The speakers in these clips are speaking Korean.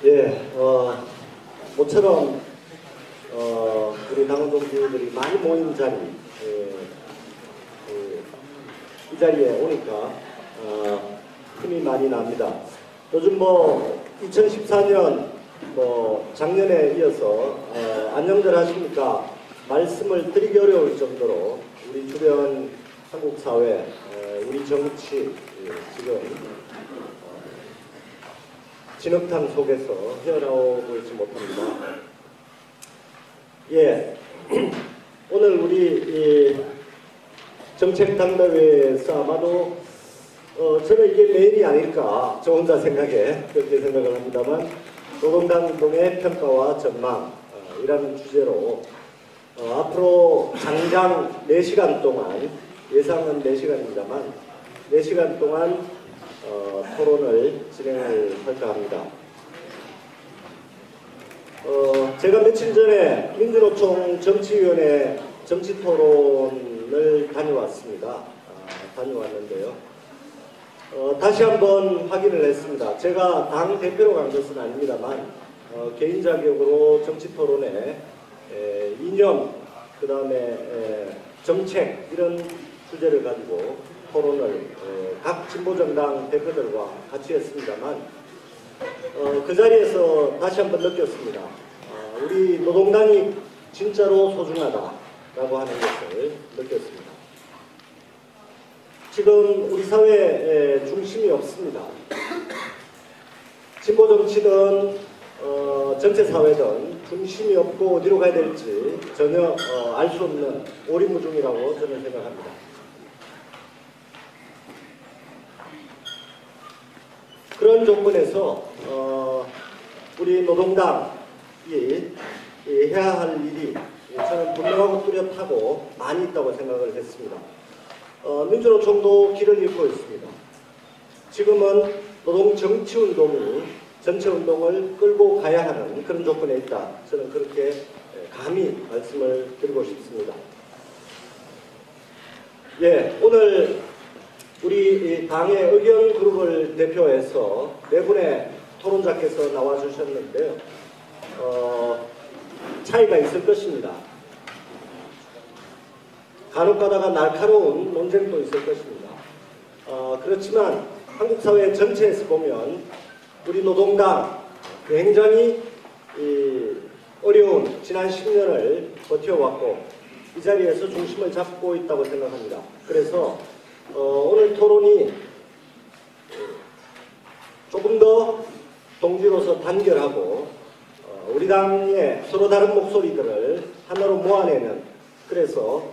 예, 모처럼 우리 당원 동지들이 많이 모인 자리, 이 자리에 오니까 힘이 많이 납니다. 요즘 2014년 작년에 이어서 안녕들 하십니까? 말씀을 드리기 어려울 정도로 우리 주변 한국 사회, 우리 정치 지금 진흙탕 속에서 헤어나오고 있지 못합니다. 예, 오늘 우리 정책당대회에서 아마도 저는 이게 메인이 아닐까 저 혼자 생각에 그렇게 생각을 합니다만 노동당운동의 평가와 전망이라는 주제로 앞으로 장장 4시간 동안, 예상은 4시간입니다만 4시간 동안 토론을 진행을 할까 합니다. 제가 며칠 전에 민주노총 정치위원회 정치토론을 다녀왔습니다. 다녀왔는데요. 다시 한번 확인을 했습니다. 제가 당 대표로 간 것은 아닙니다만 개인 자격으로 정치토론에 이념, 그 다음에 정책 이런 주제를 가지고 토론을 각 진보정당 대표들과 같이 했습니다만 그 자리에서 다시 한번 느꼈습니다. 우리 노동당이 진짜로 소중하다라고 하는 것을 느꼈습니다. 지금 우리 사회에 중심이 없습니다. 진보 정치든 전체 사회든 중심이 없고 어디로 가야 될지 전혀 알 수 없는 오리무중이라고 저는 생각합니다. 그런 조건에서 우리 노동당이 해야 할 일이 저는 분명하고 뚜렷하고 많이 있다고 생각을 했습니다. 민주노총도 길을 잃고 있습니다. 지금은 노동정치운동이 전체 운동을 끌고 가야 하는 그런 조건에 있다. 저는 그렇게 감히 말씀을 드리고 싶습니다. 예, 오늘 우리 당의 의견 그룹을 대표해서 4분의 토론자께서 나와주셨는데요. 차이가 있을 것입니다. 간혹 가다가 날카로운 논쟁도 있을 것입니다. 그렇지만 한국 사회 전체에서 보면 우리 노동당 굉장히 어려운 지난 10년을 버텨왔고 이 자리에서 중심을 잡고 있다고 생각합니다. 그래서 오늘 토론이 조금 더 동지로서 단결하고 우리 당의 서로 다른 목소리들을 하나로 모아내는, 그래서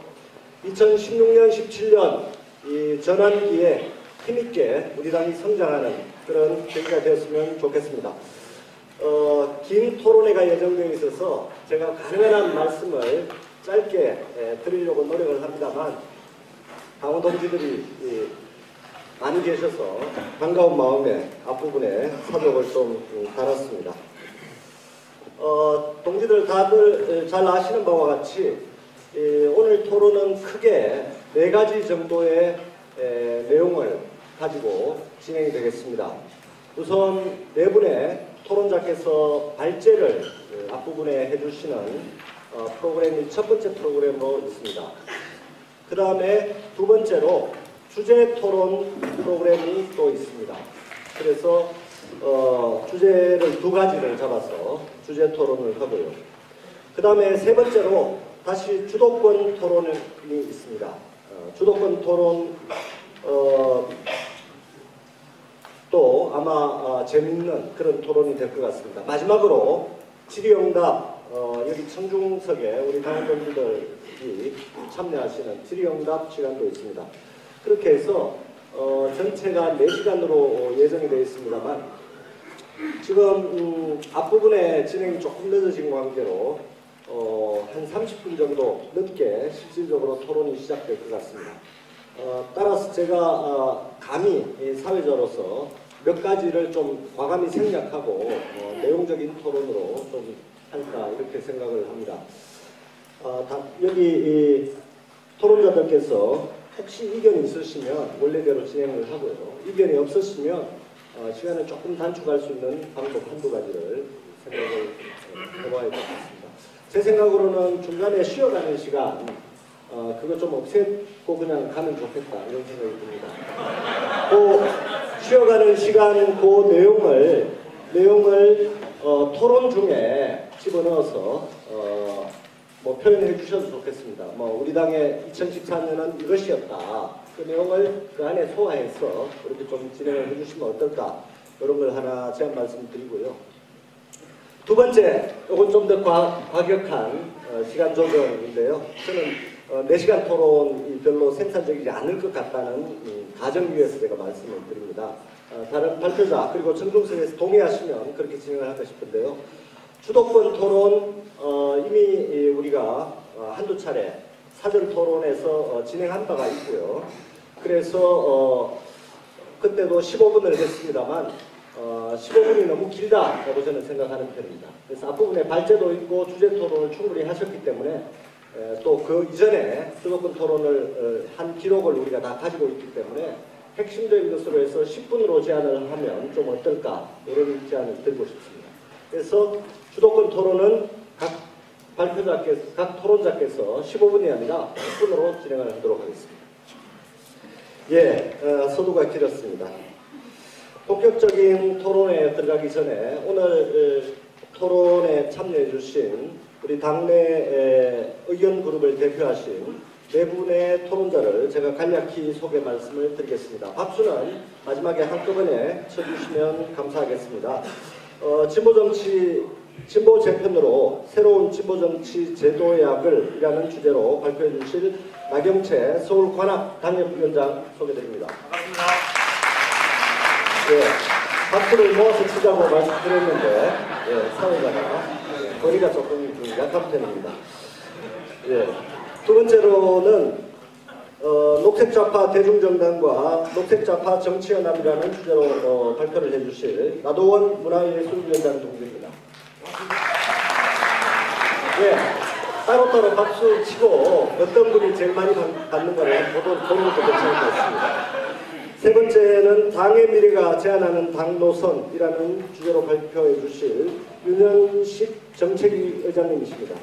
2016년, 17년 이 전환기에 힘있게 우리 당이 성장하는 그런 계기가 되었으면 좋겠습니다. 긴 토론회가 예정되어 있어서 제가 가능한 한 말씀을 짧게 드리려고 노력을 합니다만 당원 동지들이 많이 계셔서 반가운 마음에 앞부분에 사족을 좀 달았습니다. 동지들 다들 잘 아시는 바와 같이 오늘 토론은 크게 4가지 정도의 내용을 가지고 진행이 되겠습니다. 우선 4분의 토론자께서 발제를 앞부분에 해주시는 프로그램이 첫 번째 프로그램으로 있습니다. 그 다음에 2번째로 주제 토론 프로그램이 또 있습니다. 그래서 주제를 2가지를 잡아서 주제 토론을 하고요. 그 다음에 3번째로 다시 주도권 토론이 있습니다. 주도권 토론 또 아마 재밌는 그런 토론이 될 것 같습니다. 마지막으로 질의응답, 여기 청중석에 우리 당원분들이 참여하시는 질의응답 시간도 있습니다. 그렇게 해서 전체가 4시간으로 예정이 되어 있습니다만 지금 앞부분에 진행이 조금 늦어진 관계로 한 30분 정도 늦게 실질적으로 토론이 시작될 것 같습니다. 따라서 제가 감히 사회자로서 몇 가지를 좀 과감히 생략하고 내용적인 토론으로 좀 할까 이렇게 생각을 합니다. 여기 토론자들께서 혹시 의견이 있으시면 원래대로 진행을 하고요. 의견이 없으시면 시간을 조금 단축할 수 있는 방법 한두 가지를 생각을 해봐야 될 것 같습니다. 제 생각으로는 중간에 쉬어가는 시간, 그거 좀 없애고 그냥 가면 좋겠다 이런 생각이 듭니다. 그 쉬어가는 시간 그 내용을 토론 중에 집어넣어서 뭐 표현해 주셔도 좋겠습니다. 뭐 우리 당의 2014년은 이것이었다. 그 내용을 그 안에 소화해서 이렇게 좀 진행을 해주시면 어떨까? 이런 걸 하나 제안 말씀드리고요. 두 번째, 이건 좀 더 과격한 시간 조정인데요. 저는 4시간 토론이 별로 생산적이지 않을 것 같다는 가정 위에서 제가 말씀을 드립니다. 다른 발표자 그리고 정중석에서 동의하시면 그렇게 진행을 할까 싶은데요. 주도권 토론 이미 우리가 한두 차례 사전 토론에서 진행한 바가 있고요. 그래서 그때도 15분을 했습니다만 15분이 너무 길다라고 저는 생각하는 편입니다. 그래서 앞부분에 발제도 있고 주제 토론을 충분히 하셨기 때문에 또 그 이전에 주도권 토론을 한 기록을 우리가 다 가지고 있기 때문에 핵심적인 것으로 해서 10분으로 제한을 하면 좀 어떨까 이런 제안을 드리고 싶습니다. 그래서 주도권 토론은 각 토론자께서 15분이 아니라 10분으로 진행을 하도록 하겠습니다. 예, 서두가 길었습니다. 본격적인 토론에 들어가기 전에 오늘 토론에 참여해 주신 우리 당내 의견 그룹을 대표하신 네 분의 토론자를 제가 간략히 소개 말씀을 드리겠습니다. 박수는 마지막에 한꺼번에 쳐주시면 감사하겠습니다. 진보 재편으로 새로운 진보정치 제도약을 이라는 주제로 발표해 주실 나경채 서울관악당협위원장 소개드립니다. 반갑습니다. 예, 박수를 모아서 치자고 말씀드렸는데 사회자가 거리가 조금 약한 편입니다. 예, 두 번째로는 녹색좌파 대중정당과 녹색좌파 정치연합이라는 주제로 발표를 해주실 나도원 문화예술위원장 동지입니다. 예, 따로따로 박수 치고 어떤 분이 제일 많이 받는가를 보는 것도 괜찮을 것 같습니다. 세 번째는 당의 미래가 제안하는 당노선이라는 주제로 발표해 주실 윤현식 정책위 의장님이십니다.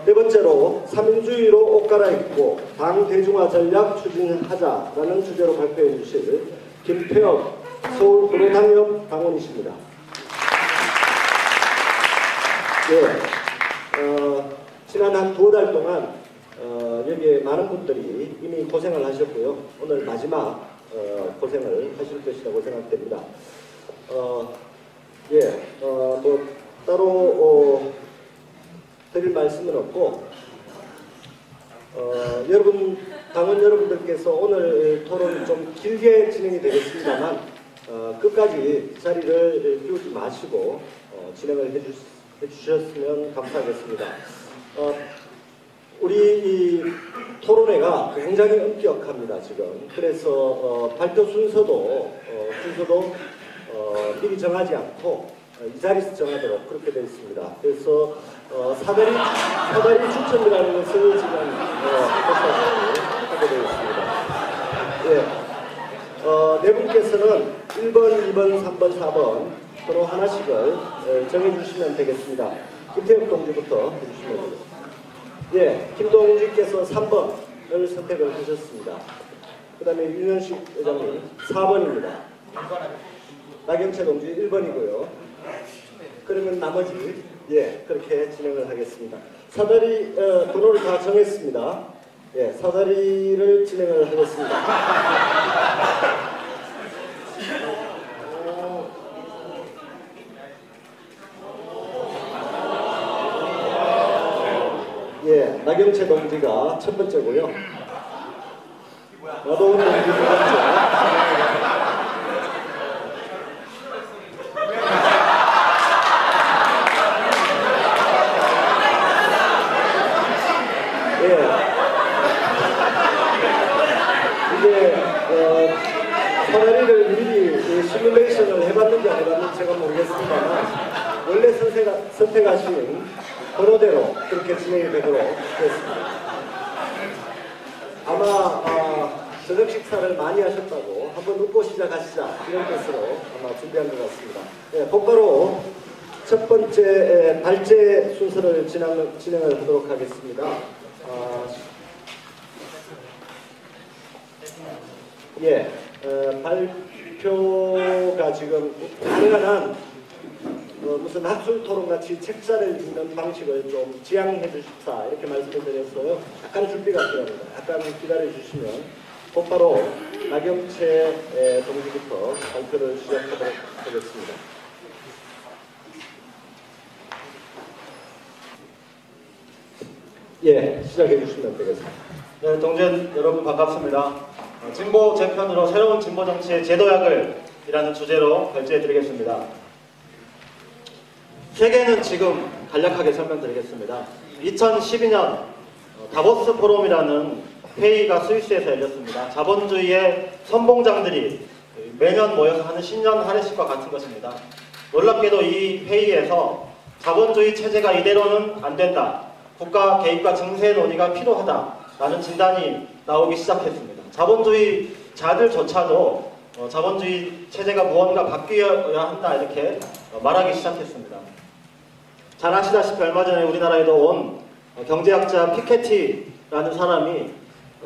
네 번째로 3인주의로 옷 갈아입고 당 대중화 전략 추진하자라는 주제로 발표해 주실 김태엽 서울구로당협 당원이십니다. 네, 지난 한 2달 동안 여기에 많은 분들이 이미 고생을 하셨고요. 오늘 마지막 고생을 하실 것이라고 생각됩니다. 뭐 따로 드릴 말씀은 없고 당원 여러분들께서 오늘 토론이 좀 길게 진행이 되겠습니다만 끝까지 자리를 비우지 마시고 진행을 해주셨으면 감사하겠습니다. 우리 이 토론회가 굉장히 엄격합니다 지금. 그래서 발표 순서도 미리 정하지 않고 이 자리에서 정하도록 그렇게 되어 있습니다. 그래서 사다리 추첨이라는 것을 지금 하게 되어 있습니다. 예, 네 분께서는 1번, 2번, 3번, 4번 서로 하나씩을 정해주시면 되겠습니다. 김태엽 동지부터 해주시면 되겠습니다. 예, 김동지께서 3번을 선택을 하셨습니다. 그 다음에 윤현식 회장님 4번입니다. 나경채 동지 1번이고요. 그러면 나머지 그렇게 진행을 하겠습니다. 사다리 번호를 다 정했습니다. 예, 사다리를 진행을 하겠습니다. 예, 나경채 동지가 첫 번째고요. 나도원 동지 두 번째. 이게 사다리를 미리 시뮬레이션을 해봤는지 안 해봤는지 제가 모르겠습니다만 원래 선택하신 번호대로 그렇게 진행이 되도록 하겠습니다. 아마 저녁 식사를 많이 하셨다고 한번 웃고 시작하시자 이런 뜻으로 아마 준비한 것 같습니다. 네, 곧바로 첫 번째 발제 순서를 진행을 하도록 하겠습니다. 발표가 지금 가능한 무슨 학술 토론 같이 책자를 읽는 방식을 좀 지양해 주십사 이렇게 말씀을 드렸어요. 약간 준비가 필요합니다. 약간 기다려 주시면 곧바로 나경채 동지부터 발표를 시작하도록 하겠습니다. 시작해 주시면 되겠습니다. 네, 동지 여러분 반갑습니다. 진보 재편으로 새로운 진보 정치의 제도약을 이라는 주제로 발제해 드리겠습니다. 세계는 지금 간략하게 설명드리겠습니다. 2012년 다보스 포럼이라는 회의가 스위스에서 열렸습니다. 자본주의의 선봉장들이 매년 모여서 하는 신년 할애식과 같은 것입니다. 놀랍게도 이 회의에서 자본주의 체제가 이대로는 안 된다. 국가 개입과 증세 논의가 필요하다라는 진단이 나오기 시작했습니다. 자본주의자들조차도 자본주의 체제가 무언가 바뀌어야 한다 이렇게 말하기 시작했습니다. 잘 아시다시피 얼마 전에 우리나라에도 온 경제학자 피케티라는 사람이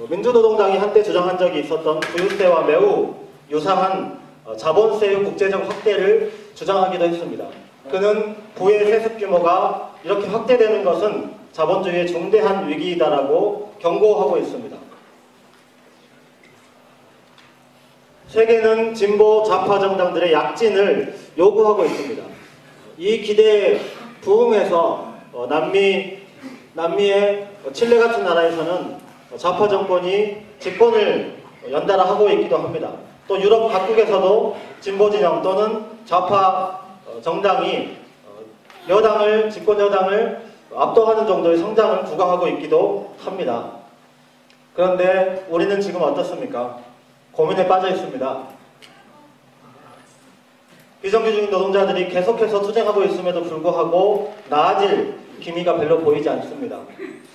민주노동당이 한때 주장한 적이 있었던 부유세와 매우 유사한 자본세의 국제적 확대를 주장하기도 했습니다. 그는 부의 세습 규모가 이렇게 확대되는 것은 자본주의의 중대한 위기이다라고 경고하고 있습니다. 세계는 진보 좌파 정당들의 약진을 요구하고 있습니다. 이 기대에 부응해서 남미의 칠레 같은 나라에서는 좌파 정권이 집권을 연달아 하고 있기도 합니다. 또 유럽 각국에서도 진보 진영 또는 좌파 정당이 집권 여당을 압도하는 정도의 성장을 구가하고 있기도 합니다. 그런데 우리는 지금 어떻습니까? 고민에 빠져 있습니다. 비정규직 노동자들이 계속해서 투쟁하고 있음에도 불구하고 나아질 기미가 별로 보이지 않습니다.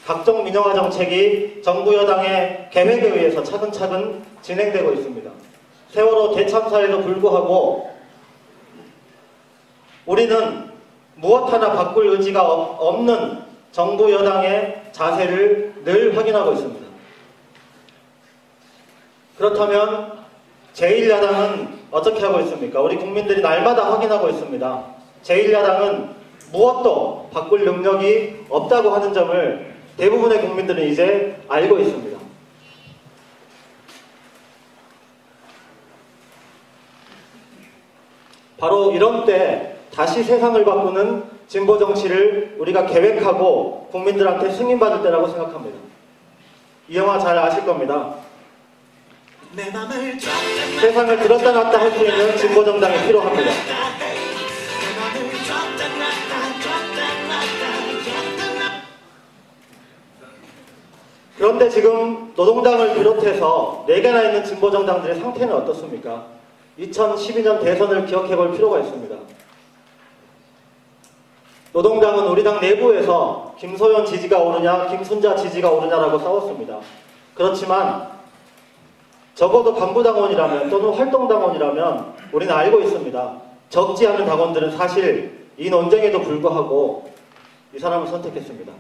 각종 민영화 정책이 정부 여당의 계획에 의해서 차근차근 진행되고 있습니다. 세월호 대참사에도 불구하고 우리는 무엇 하나 바꿀 의지가 없는 정부 여당의 자세를 늘 확인하고 있습니다. 그렇다면 제1야당은 어떻게 하고 있습니까? 우리 국민들이 날마다 확인하고 있습니다. 제1야당은 무엇도 바꿀 능력이 없다고 하는 점을 대부분의 국민들은 이제 알고 있습니다. 바로 이런 때 다시 세상을 바꾸는 진보 정치를 우리가 계획하고 국민들한테 승인받을 때라고 생각합니다. 이 영화 잘 아실 겁니다. 세상을 들었다 놨다 할 수 있는 진보 정당이 필요합니다. 그런데 지금 노동당을 비롯해서 4개나 있는 진보 정당들의 상태는 어떻습니까? 2012년 대선을 기억해 볼 필요가 있습니다. 노동당은 우리 당 내부에서 김소연 지지가 오르냐 김순자 지지가 오르냐라고 싸웠습니다. 그렇지만 적어도 간부당원이라면 또는 활동당원이라면 우리는 알고 있습니다. 적지 않은 당원들은 사실 이 논쟁에도 불구하고 이 사람을 선택했습니다.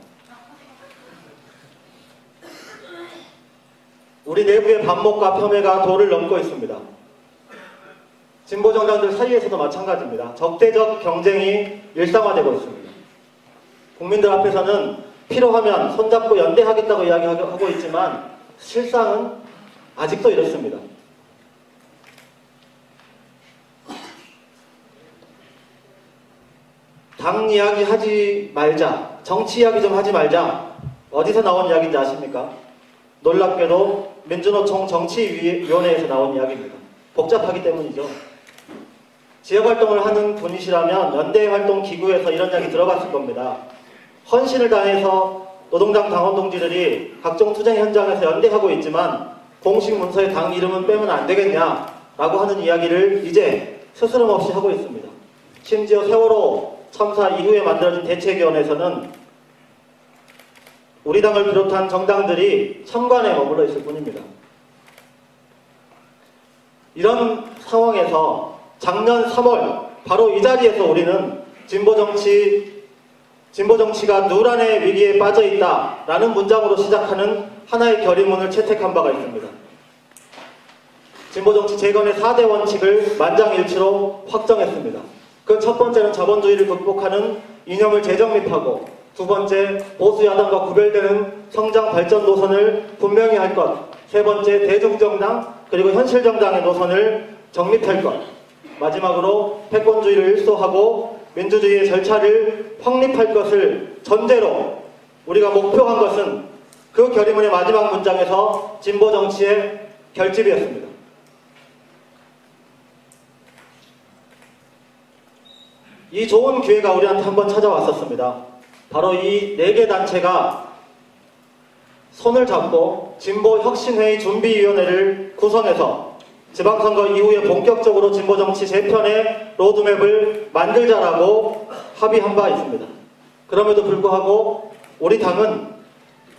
우리 내부의 반목과 폄훼가 도를 넘고 있습니다. 진보 정당들 사이에서도 마찬가지입니다. 적대적 경쟁이 일상화되고 있습니다. 국민들 앞에서는 필요하면 손잡고 연대하겠다고 이야기하고 있지만 실상은 아직도 이렇습니다. 당 이야기 하지 말자, 정치 이야기 좀 하지 말자. 어디서 나온 이야기인지 아십니까? 놀랍게도 민주노총 정치위원회에서 나온 이야기입니다. 복잡하기 때문이죠. 지역활동을 하는 분이시라면 연대활동기구에서 이런 이야기 들어봤을 겁니다. 헌신을 다해서 노동당 당원 동지들이 각종 투쟁 현장에서 연대하고 있지만 공식 문서에 당 이름은 빼면 안 되겠냐라고 하는 이야기를 이제 스스럼 없이 하고 있습니다. 심지어 세월호 참사 이후에 만들어진 대책위원회에서는 우리 당을 비롯한 정당들이 참관에 머물러 있을 뿐입니다. 이런 상황에서 작년 3월 바로 이 자리에서 우리는 진보 정치가 누란의 위기에 빠져 있다라는 문장으로 시작하는 하나의 결의문을 채택한 바가 있습니다. 진보 정치 재건의 4대 원칙을 만장일치로 확정했습니다. 그 첫 번째는 자본주의를 극복하는 이념을 재정립하고, 두 번째 보수 야당과 구별되는 성장 발전 노선을 분명히 할 것, 세 번째 대중정당 그리고 현실정당의 노선을 정립할 것, 마지막으로 패권주의를 일소하고 민주주의의 절차를 확립할 것을 전제로 우리가 목표한 것은 그 결의문의 마지막 문장에서 진보 정치의 결집이었습니다. 이 좋은 기회가 우리한테 한번 찾아왔었습니다. 바로 이 4개 단체가 손을 잡고 진보혁신회의 준비위원회를 구성해서 지방선거 이후에 본격적으로 진보정치 재편의 로드맵을 만들자라고 합의한 바 있습니다. 그럼에도 불구하고 우리 당은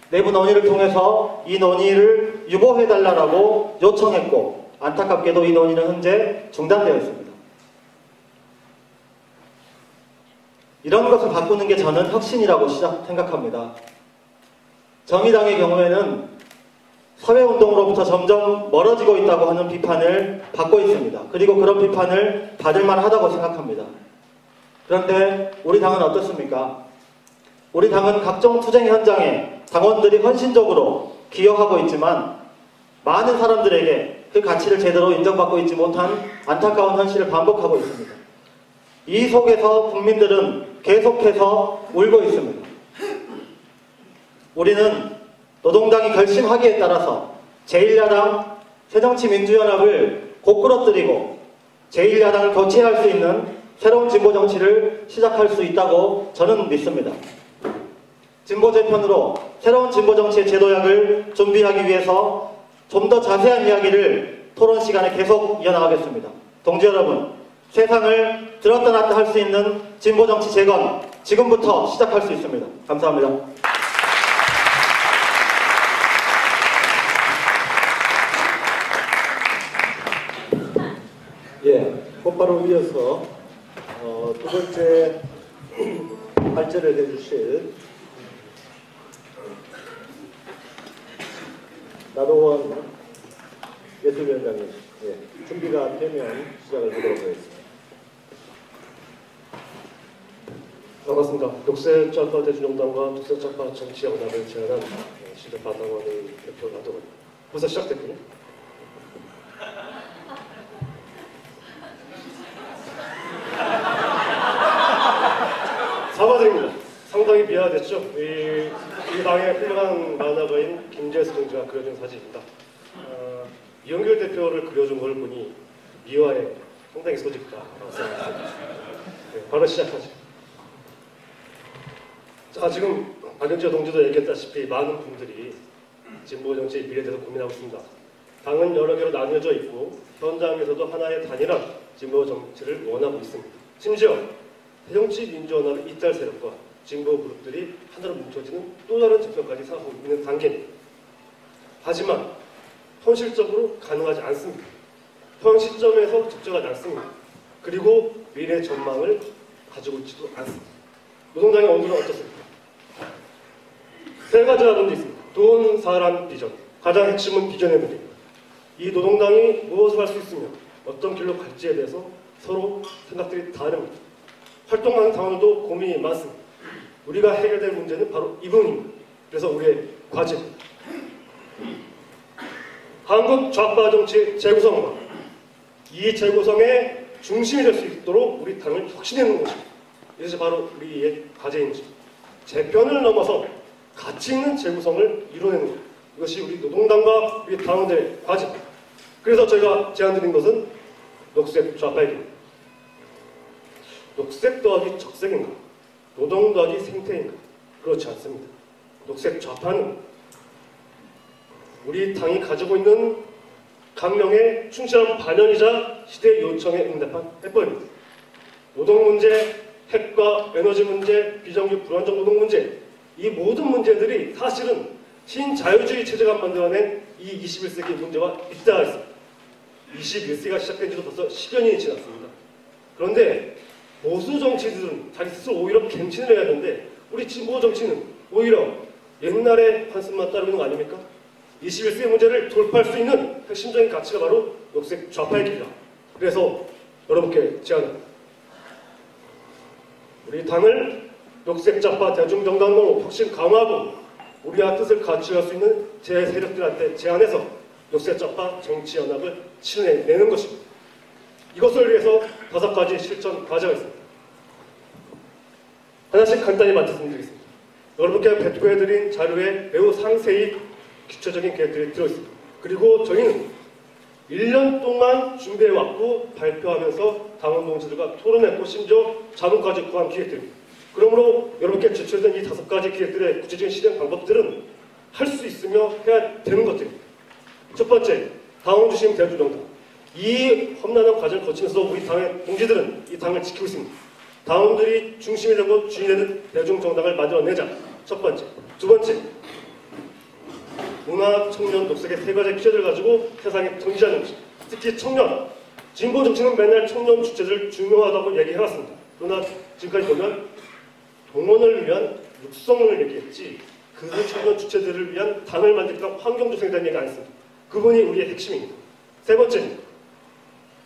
내부 논의를 통해서 이 논의를 유보해달라고 요청했고, 안타깝게도 이 논의는 현재 중단되어 있습니다. 이런 것을 바꾸는 게 저는 혁신이라고 생각합니다. 정의당의 경우에는 사회운동으로부터 점점 멀어지고 있다고 하는 비판을 받고 있습니다. 그리고 그런 비판을 받을 만하다고 생각합니다. 그런데 우리 당은 어떻습니까? 우리 당은 각종 투쟁 현장에 당원들이 헌신적으로 기여하고 있지만 많은 사람들에게 그 가치를 제대로 인정받고 있지 못한 안타까운 현실을 반복하고 있습니다. 이 속에서 국민들은 계속해서 울고 있습니다. 우리는 노동당이 결심하기에 따라서 제1야당 새정치민주연합을 고꾸러뜨리고 제1야당을 교체할 수 있는 새로운 진보정치를 시작할 수 있다고 저는 믿습니다. 진보재편으로 새로운 진보정치의 제도약을 준비하기 위해서 좀 더 자세한 이야기를 토론 시간에 계속 이어나가겠습니다. 동지 여러분, 세상을 들었다 놨다 할 수 있는 진보정치 재건, 지금부터 시작할 수 있습니다. 감사합니다. 예, 곧바로 이어서 두 번째 발제를 해주실 나동원 예술위원장님, 예, 준비가 되면 시작을 하도록 하겠습니다. 반갑습니다. 녹색좌파 대중정당과 녹색좌파 정치연합을 제안한 시대 바당원의 대표 나동원. 벌써 시작됐군요. 사과드립니다. 상당히 미화됐죠. 이 당의 훌륭한 만화가인 김재수 동지가 그려준 사진입니다. 이영길 대표를 그려준 걸 보니 미화에 상당히 소질있다라고 생각합니다. 네, 바로 시작하죠. 자, 지금 박영재 동지도 얘기했다시피 많은 분들이 진보 정치의 미래에 대해서 고민하고 있습니다. 당은 여러 개로 나뉘어져 있고 현장에서도 하나의 단일한 진보 정치를 원하고 있습니다. 심지어 새정치민주연합의 이탈 세력과 진보 그룹들이 하나로 뭉쳐지는 또 다른 집단까지 생각하고 있는 단계입니다. 하지만 현실적으로 가능하지 않습니다. 현 시점에서 적절하지 않습니다. 그리고 미래 전망을 가지고 있지도 않습니다. 노동당의 원조는 어떻습니까? 세 가지가 문제 있습니다. 돈, 사람, 비전. 가장 핵심은 비전의 문제입니다. 이 노동당이 무엇을 할 수 있으며 어떤 길로 갈지에 대해서 서로 생각들이 다릅니다. 활동하는 당원들도 고민이 많습니다. 우리가 해결될 문제는 바로 이 부분입니다. 그래서 우리의 과제입니다. 한국 좌파 정치 재구성과 이 재구성의 중심이 될 수 있도록 우리 당을 혁신하는 것입니다. 이것이 바로 우리의 과제인 것입니다. 재편을 넘어서 가치 있는 재구성을 이뤄내는 것. 이것이 우리 노동당과 우리 당원들의 과제입니다. 그래서 저희가 제안드린 것은 녹색 좌파입니다. 녹색 더하기 적색인가? 노동 더하기 생태인가? 그렇지 않습니다. 녹색 좌파는 우리 당이 가지고 있는 강령에 충실한 반영이자 시대 요청에 응답한 해법입니다. 노동 문제, 핵과 에너지 문제, 비정규 불안정 노동 문제, 이 모든 문제들이 사실은 신자유주의 체제가 만들어낸 이 21세기 문제와 일대가 있습니다. 21세기가 시작된 지도 벌써 10여 년이 지났습니다. 그런데 보수 정치들은 자기 스스로 오히려 갱신을 해야 하는데 우리 진보 정치는 오히려 옛날의 판씀만 따르는 거 아닙니까? 21세기 문제를 돌파할 수 있는 핵심적인 가치가 바로 녹색 좌파의 길이다. 그래서 여러분께 제안합니다. 우리 당을 녹색 좌파 대중정당으로 혁신 강화하고 우리와 뜻을 갖추할 수 있는 제 세력들한테 제안해서 녹색 좌파 정치연합을 실현해내는 것입니다. 이것을 위해서 5가지 실천 과제가 있습니다. 하나씩 간단히 말씀드리겠습니다. 여러분께 배포해드린 자료에 매우 상세히 구체적인 계획들이 들어있습니다. 그리고 저희는 1년 동안 준비해왔고 발표하면서 당원 동지들과 토론했고 심지어 자문까지 구한 기획들입니다. 그러므로 여러분께 제출된 이 5가지 기획들의 구체적인 실행 방법들은 할 수 있으며 해야 되는 것들입니다. 첫 번째, 당원 중심 대중정당. 이 험난한 과정을 거치면서 우리 당의 동지들은 이 당을 지키고 있습니다. 당원들이 중심이 되고 주인이 되는 대중정당을 만들어내자. 첫 번째. 두 번째, 문화, 청년, 녹색의 3가지 키워드를 가지고 세상에 던지자는 것입니다. 특히 청년. 진보 정치는 맨날 청년 주체를 중요하다고 얘기해왔습니다. 그러나 지금까지 보면 동원을 위한 육성을 얘기했지 그 청년 주체들을 위한 당을 만들까 환경 조성에 대한 얘기 안 했습니다. 그분이 우리의 핵심입니다. 세 번째,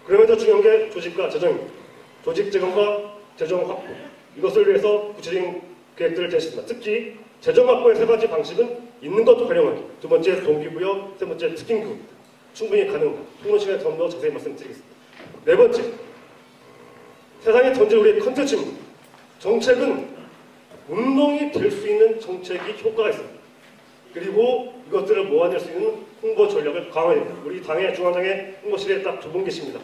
그럼에도 더 중요한 게 조직과 재정입니다. 조직 재건과 재정 확보. 이것을 위해서 구체적인 계획들을 제시했습니다. 특히 재정 확보의 3가지 방식은 있는 것 활용하기. 두 번째, 동기부여. 세 번째, 특징구입니다. 충분히 가능합니다. 토론 시간에 좀 더 자세히 말씀드리겠습니다. 네 번째, 세상에 던질 우리의 컨텐츠입니다. 정책은 운동이 될 수 있는 정책이 효과가 있습니다. 그리고 이것들을 모아낼 수 있는 홍보 전략을 강화해야 됩니다. 우리 당의 중앙당의 홍보실에 딱 2분 계십니다.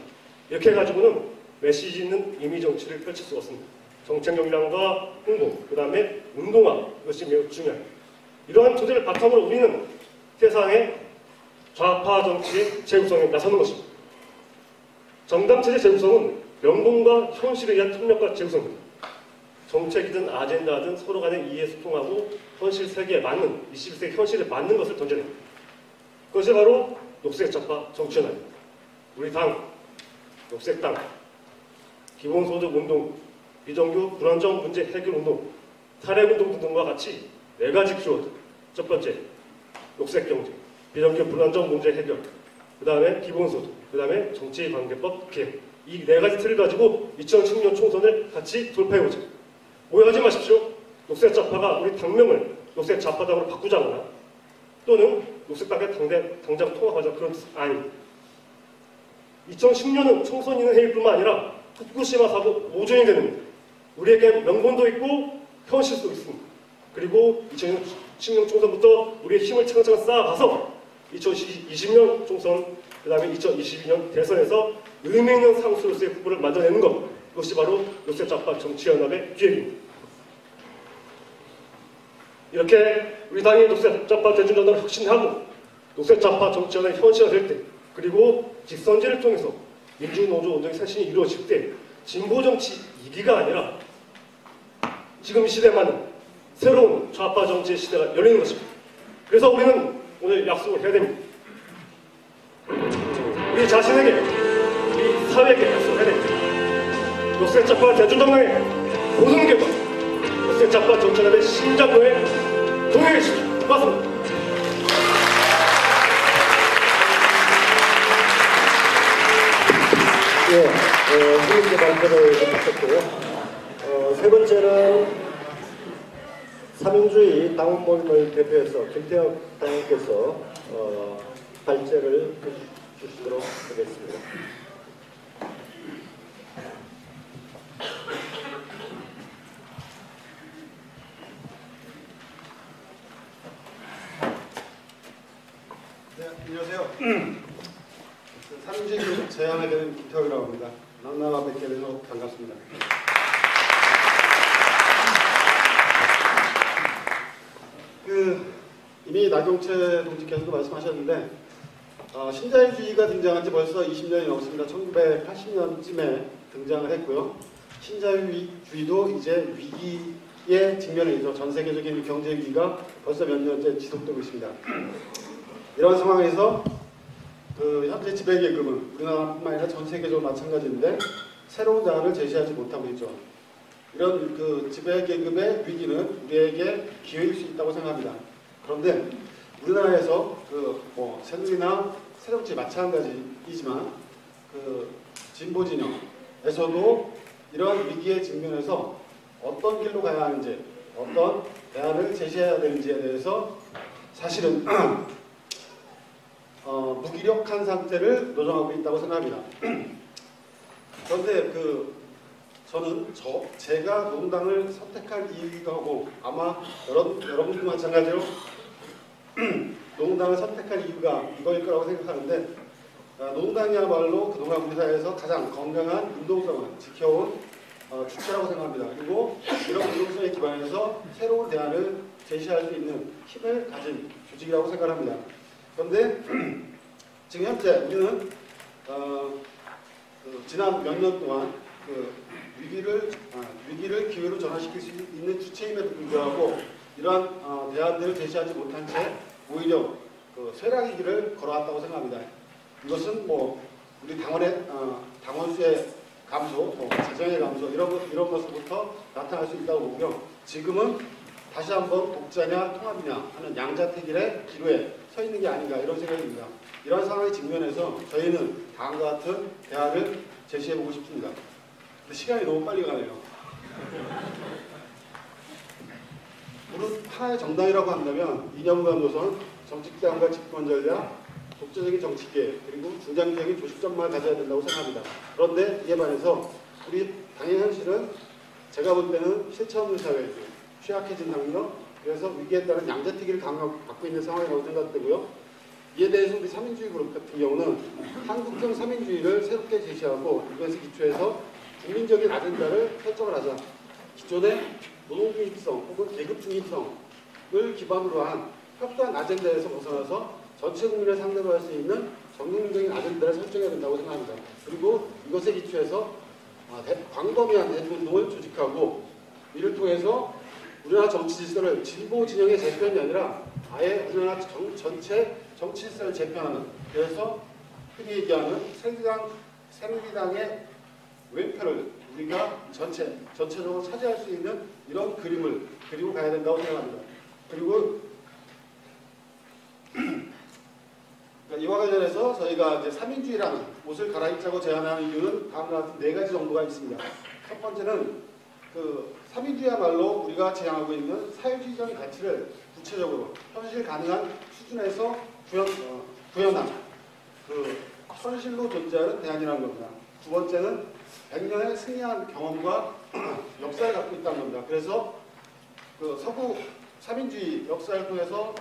이렇게 해가지고는 메시지 있는 이미 정치를 펼칠 수가 없습니다. 정책 역량과 홍보, 그 다음에 운동화, 이것이 매우 중요합니다. 이러한 토대를 바탕으로 우리는 세상의 좌파 정치의 재구성에 나서는 것입니다. 정당체제 재구성은 명분과 현실에 의한 협력과 재구성입니다. 정책이든 아젠다든 서로 간의 이해 소통하고 현실 세계에 맞는 21세기 현실에 맞는 것을 던져냅니다. 그것이 바로 녹색 좌파 정치연합입니다. 우리 당, 녹색당, 기본소득 운동, 비정규 불안정 문제 해결 운동, 탈핵운동 등과 같이 4가지 키워드. 첫 번째, 녹색 경제, 비정규 불안정 문제 해결, 그 다음에 기본소득, 그 다음에 정치관계법 개혁. 이 4가지 틀을 가지고 2016년 총선을 같이 돌파해보자. 오해하지 마십시오. 녹색 좌파가 우리 당명을 녹색 좌파당으로 바꾸자거나 또는 녹색당의 당장 통합하자 그런 뜻 아닙니다. 2010년은 총선 있는 해일뿐만 아니라 후쿠시마 사고 5주년이 되는 우리에게 명분도 있고 현실도 있습니다. 그리고 2016년 총선부터 우리의 힘을 차근차근 쌓아가서 2020년 총선 그 다음에 2022년 대선에서 의미 있는 상수로서의 후보를 만들어내는 것, 이것이 바로 녹색 좌파 정치연합의 기획입니다. 이렇게 우리 당이 녹색 좌파 대중정당을 혁신하고 녹색 좌파 정치연합이 현실화될 때, 그리고 직선제를 통해서 민주노조 운동의 쇄신이 이루어질 때 진보 정치 2기가 아니라 지금 이 시대에 맞는 새로운 좌파 정치의 시대가 열리는 것입니다. 그래서 우리는 오늘 약속을 해야 됩니다. 우리 자신에게, 우리 사회에게 약속을 해야 됩니다. 녹색 좌파 대중정당의 모든 결과, 녹색 좌파 정치연합의 심장로에 동행해 주십시오. 고맙습니다. 후문제 발표를 했었고요. 세 번째는 삼인주의 당원 모임을 대표해서 김태혁 당원께서 발제를 해주시도록 하겠습니다. 네, 안녕하세요. 삼인주의 제안에 대한 김태혁이라고 합니다. 만나 뵙게 돼서 반갑습니다. 이미 나경채 동지께서도 말씀하셨는데 신자유주의가 등장한 지 벌써 20년이 넘습니다. 1980년쯤에 등장을 했고요. 신자유주의도 이제 위기에 직면해 있죠. 전 세계적인 경제 위기가 벌써 몇 년째 지속되고 있습니다. 이런 상황에서 현재 지배계급은 우리나라뿐만 아니라 전 세계적으로 마찬가지인데 새로운 대안을 제시하지 못하고 있죠. 이런 지배계급의 위기는 우리에게 기회일 수 있다고 생각합니다. 그런데 우리나라에서 새누리나 새정치 마찬가지이지만 진보 진영에서도 이러한 위기에 직면해서 어떤 길로 가야 하는지, 어떤 대안을 제시해야 되는지에 대해서 사실은 무기력한 상태를 노정하고 있다고 생각합니다. 그런데 저는 제가 노동당을 선택할 이유이기도 하고 아마 여러분도 마찬가지로 노동당을 선택할 이유가 이거일 거라고 생각하는데 노동당이야말로 그동안 우리 사회에서 가장 건강한 운동성을 지켜온 주체라고 생각합니다. 그리고 이런 운동성에 기반해서 새로운 대안을 제시할 수 있는 힘을 가진 조직이라고 생각합니다. 그런데 지금 현재 우리는 지난 몇 년 동안 위기를 기회로 전환시킬 수 있는 주체임에도 불구하고 이러한 대안들을 제시하지 못한 채 오히려 쇠락의 길을 걸어왔다고 생각합니다. 이것은 우리 당원수의 감소, 재정의 감소 이런 것부터 나타날 수 있다고 보고요. 지금은 다시 한번 독자냐 통합이냐 하는 양자택일의 기로에 서 있는 게 아닌가 이런 생각이 듭니다. 이런 상황에 직면해서 저희는 다음과 같은 대안을 제시해보고 싶습니다. 근데 시간이 너무 빨리 가네요. 무릇 하나의 정당이라고 한다면 이념과 노선, 정책대안과 집권 전략, 독자적인 정치계 그리고 중장기적인 조직전망을 가져야 된다고 생각합니다. 그런데 이에 반해서 우리 당의 현실은 제가 볼 때는 실체 없는 사회이고 취약해진 당력, 그래서 위기에 따른 양자택일을 갖고 있는 상황이라고 생각되고요. 이에 대해서 우리 3인주의 그룹 같은 경우는 한국형 3인주의를 새롭게 제시하고 이것에 기초해서 국민적인 아젠다를 설정을 하자. 기존의 노동중립성 혹은 계급중립성을 기반으로 한 협소한 아젠다에서 벗어나서 전체 국민을 상대로 할 수 있는 전국민적인 아젠다를 설정해야 된다고 생각합니다. 그리고 이것에 기초해서 광범위한 대중운동을 조직하고 이를 통해서 우리나라 정치 질서를 진보 진영의 재편이 아니라 아예 우리나라 전체 정치 질서를 재편하는, 그래서 흔히 얘기하는 새누리당의 왼편을 우리가 전체적으로 차지할 수 있는 이런 그림을 그리고 가야 된다고 생각합니다. 그리고 이와 관련해서 저희가 이제 3인주의라는 옷을 갈아입자고 제안하는 이유는 다음과 같은 4가지 정도가 있습니다. 첫 번째는 3인주의야말로 우리가 지향하고 있는 사회주의적인 가치를 구체적으로 현실 가능한 수준에서 구현한 현실로 존재하는 대안이라는 겁니다. 두 번째는 100년의 승리한 경험과 역사를 갖고 있다는 겁니다. 그래서 서구 3인주의 역사를 통해서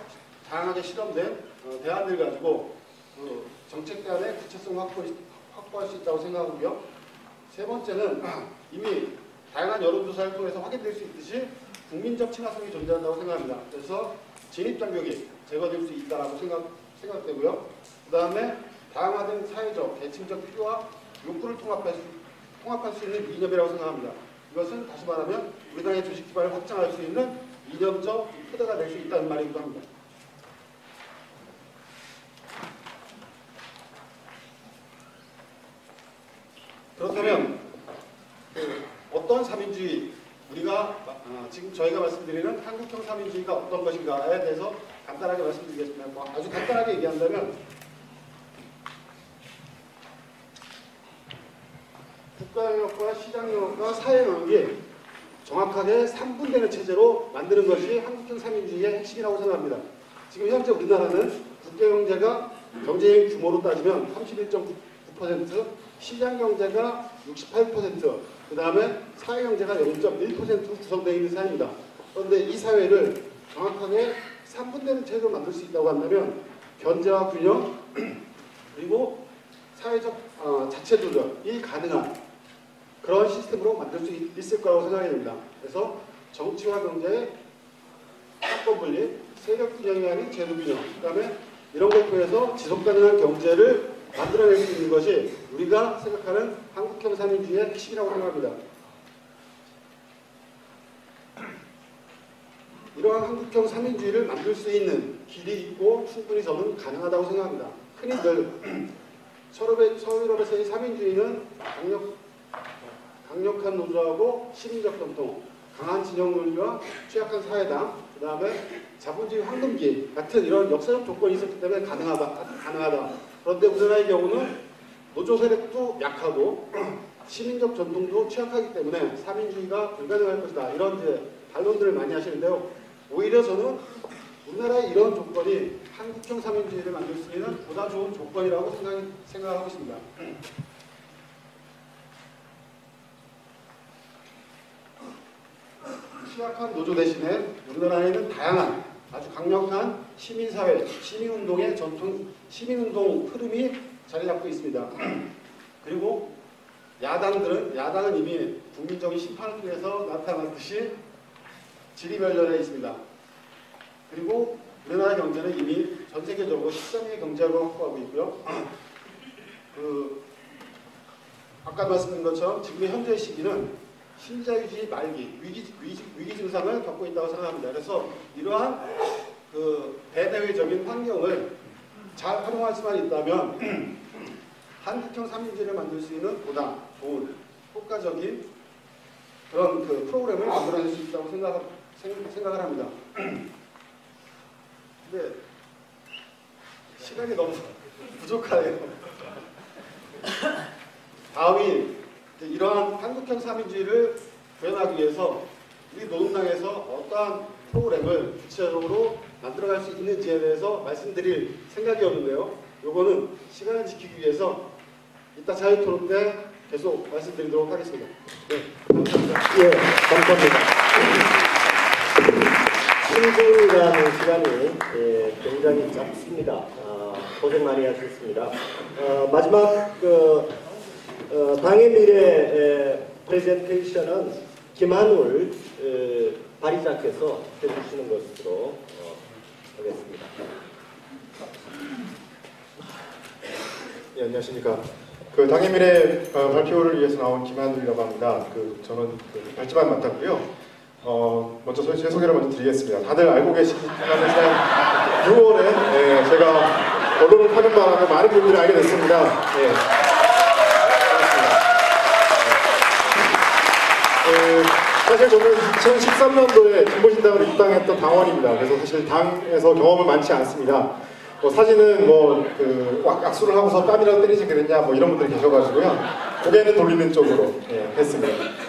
다양하게 실험된 대안들 가지고 정책 대안의 구체성을 확보할 수 있다고 생각하고요. 세 번째는 이미 다양한 여론조사를 통해서 확인될 수 있듯이 국민적 친화성이 존재한다고 생각합니다. 그래서 진입장벽이 제거될 수 있다고 생각되고요. 그 다음에 다양화된 사회적, 계층적 필요와 욕구를 통합할 수 있는 이념이라고 생각합니다. 이것은 다시 말하면 우리 당의 조직 기반을 확장할 수 있는 이념적 토대가 될 수 있다는 말이기도 합니다. 그렇다면 어떤 3인주의, 우리가 지금 저희가 말씀드리는 한국형 3인주의가 어떤 것인가에 대해서 간단하게 말씀드리겠습니다. 아주 간단하게 얘기한다면 국가영역과 시장영역과 사회영역이 정확하게 3분되는 체제로 만드는 것이 한국형 3인주의의 핵심이라고 생각합니다. 지금 현재 우리나라는 국제경제가 경제의 규모로 따지면 31.9%, 시장경제가 68%, 그 다음에 사회경제가 0.1% 구성되어 있는 사회입니다. 그런데 이 사회를 정확하게 3분되는 체제로 만들 수 있다고 한다면 견제와 균형 그리고 사회적 자체 조절이 가능한 그런 시스템으로 만들 수 있을 거라고 생각이 됩니다. 그래서 정치와 경제의 사건 분리, 세력 균형이 아닌 제도 균형, 그 다음에 이런 걸 통해서 지속 가능한 경제를 만들어낼 수 있는 것이 우리가 생각하는 한국형 3인주의의 핵심이라고 생각합니다. 이러한 한국형 3인주의를 만들 수 있는 길이 있고 충분히 저는 가능하다고 생각합니다. 흔히들 서유럽에서의 3인주의는 강력한 노조하고 시민적 전통, 강한 진영 논리와 취약한 사회당, 그 다음에 자본주의 황금기 같은 이런 역사적 조건이 있었기 때문에 가능하다. 그런데 우리나라의 경우는 노조 세력도 약하고 시민적 전통도 취약하기 때문에 3인주의가 불가능할 것이다. 이런 이제 반론들을 많이 하시는데요. 오히려 저는 우리나라의 이런 조건이 한국형 3인주의를 만들 수 있는 보다 좋은 조건이라고 생각하고 있습니다. 취약한 노조 대신에 우리나라에는 다양한 아주 강력한 시민사회, 시민운동의 전통, 시민운동 흐름이 자리 잡고 있습니다. 그리고 야당은 이미 국민적인 심판을 통해서 나타났듯이 지리멸렬해 있습니다. 그리고 우리나라 경제는 이미 전 세계적으로 13위의 경제력을 확보하고 있고요. 아까 말씀드린 것처럼 지금의 현재 시기는 신자유주의 말기, 위기 증상을 겪고 있다고 생각합니다. 그래서 이러한 대대외적인 환경을 잘 활용할 수만 있다면 한국형 3인주의를 만들 수 있는 보다 좋은 효과적인 그런 프로그램을 만들어낼 수 있다고 생각을 합니다. 근데 시간이 너무 부족하네요. 다음이 이러한 한국형 3인주의를 구현하기 위해서 우리 노동당에서 어떠한 프로그램을 구체적으로 만들어갈 수 있는지에 대해서 말씀드릴 생각이었는데요. 요거는 시간을 지키기 위해서 이따 자유토론 때 계속 말씀드리도록 하겠습니다. 네, 감사합니다. 예, 감사합니다. 7분이라는 시간이 굉장히 짧습니다. 고생 많이 하셨습니다. 마지막 당의 미래 프레젠테이션은 김한울 발의자께서 해주시는 것으로 하겠습니다. 네, 안녕하십니까. 당의 미래 발표를 위해서 나온 김한울이라고 합니다. 저는 발제반 맡았고요. 먼저 제 소개를 먼저 드리겠습니다. 다들 알고 계시겠지만 6월에 제가 언론을 타는 바람에 많은 분들이 알게 됐습니다. 네. 사실 저는 2013년도에 진보신당으로 입당했던 당원입니다. 그래서 사실 당에서 경험은 많지 않습니다. 사진은 악수를 하고서 뺨이라도 때리지 그랬냐 이런 분들이 계셔가지고요. 고개는 돌리는 쪽으로 했습니다.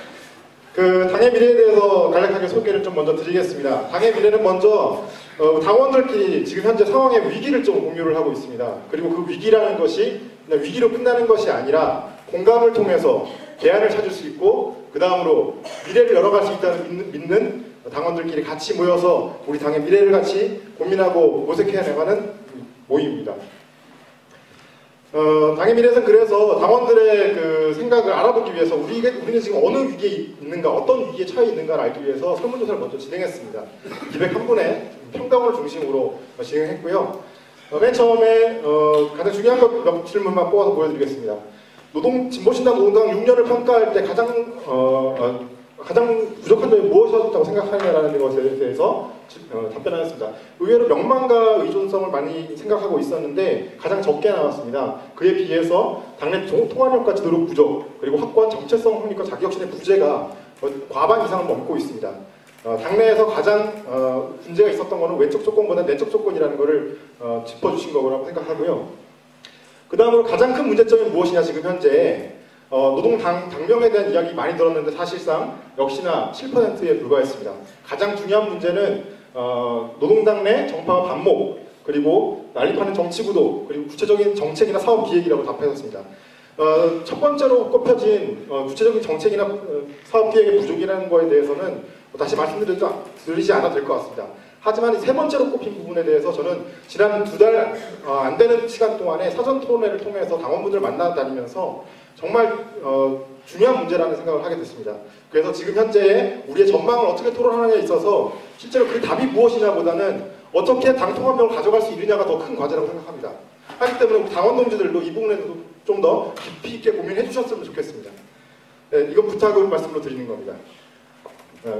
당의 미래에 대해서 간략하게 소개를 좀 먼저 드리겠습니다. 당의 미래는 먼저 당원들끼리 지금 현재 상황의 위기를 좀 공유를 하고 있습니다. 그리고 그 위기라는 것이 그냥 위기로 끝나는 것이 아니라 공감을 통해서 대안을 찾을 수 있고 그 다음으로 미래를 열어갈 수 있다는 믿는 당원들끼리 같이 모여서 우리 당의 미래를 같이 고민하고 모색해 나가는 모임입니다. 당의 미래는 그래서 당원들의 생각을 알아보기 위해서 우리는 지금 어느 위기에 있는가, 어떤 위기에 처해 있는가를 알기 위해서 설문조사를 먼저 진행했습니다. 201분의 평당원을 중심으로 진행했고요. 맨 처음에 가장 중요한 것 몇 질문만 뽑아서 보여드리겠습니다. 진보신당 노동당 6년을 평가할 때 가장 부족한 점이 무엇이었다고 생각하느냐라는 것에 대해서 답변하였습니다. 의외로 명망과 의존성을 많이 생각하고 있었는데 가장 적게 나왔습니다. 그에 비해서 당내 통합력과 지도력 부족, 그리고 확고한 정체성 확립과 자기혁신의 부재가 과반 이상을 넘고 있습니다. 당내에서 가장 문제가 있었던 것은 외적 조건보다 내적 조건이라는 것을 짚어주신 거라고 생각하고요. 그 다음으로 가장 큰 문제점이 무엇이냐, 지금 현재 당명에 대한 이야기 많이 들었는데 사실상 역시나 7%에 불과했습니다. 가장 중요한 문제는 노동당 내 정파와 반목, 그리고 난립하는 정치구도, 그리고 구체적인 정책이나 사업 기획이라고 답했습니다. 첫 번째로 꼽혀진 구체적인 정책이나 사업 기획의 부족이라는 거에 대해서는 다시 말씀드리지 않아도 될 것 같습니다. 하지만 세 번째로 꼽힌 부분에 대해서 저는 지난 2달 안 되는 시간 동안에 사전 토론회를 통해서 당원분들을 만나다니면서 정말 중요한 문제라는 생각을 하게 됐습니다. 그래서 지금 현재 우리의 전망을 어떻게 토론하느냐에 있어서 실제로 그 답이 무엇이냐보다는 어떻게 당 통합력을 가져갈 수 있느냐가 더 큰 과제라고 생각합니다. 하기 때문에 당원 동지들도 이 부분에서 좀 더 깊이 있게 고민해 주셨으면 좋겠습니다. 네, 이건 부탁을 말씀으로 드리는 겁니다.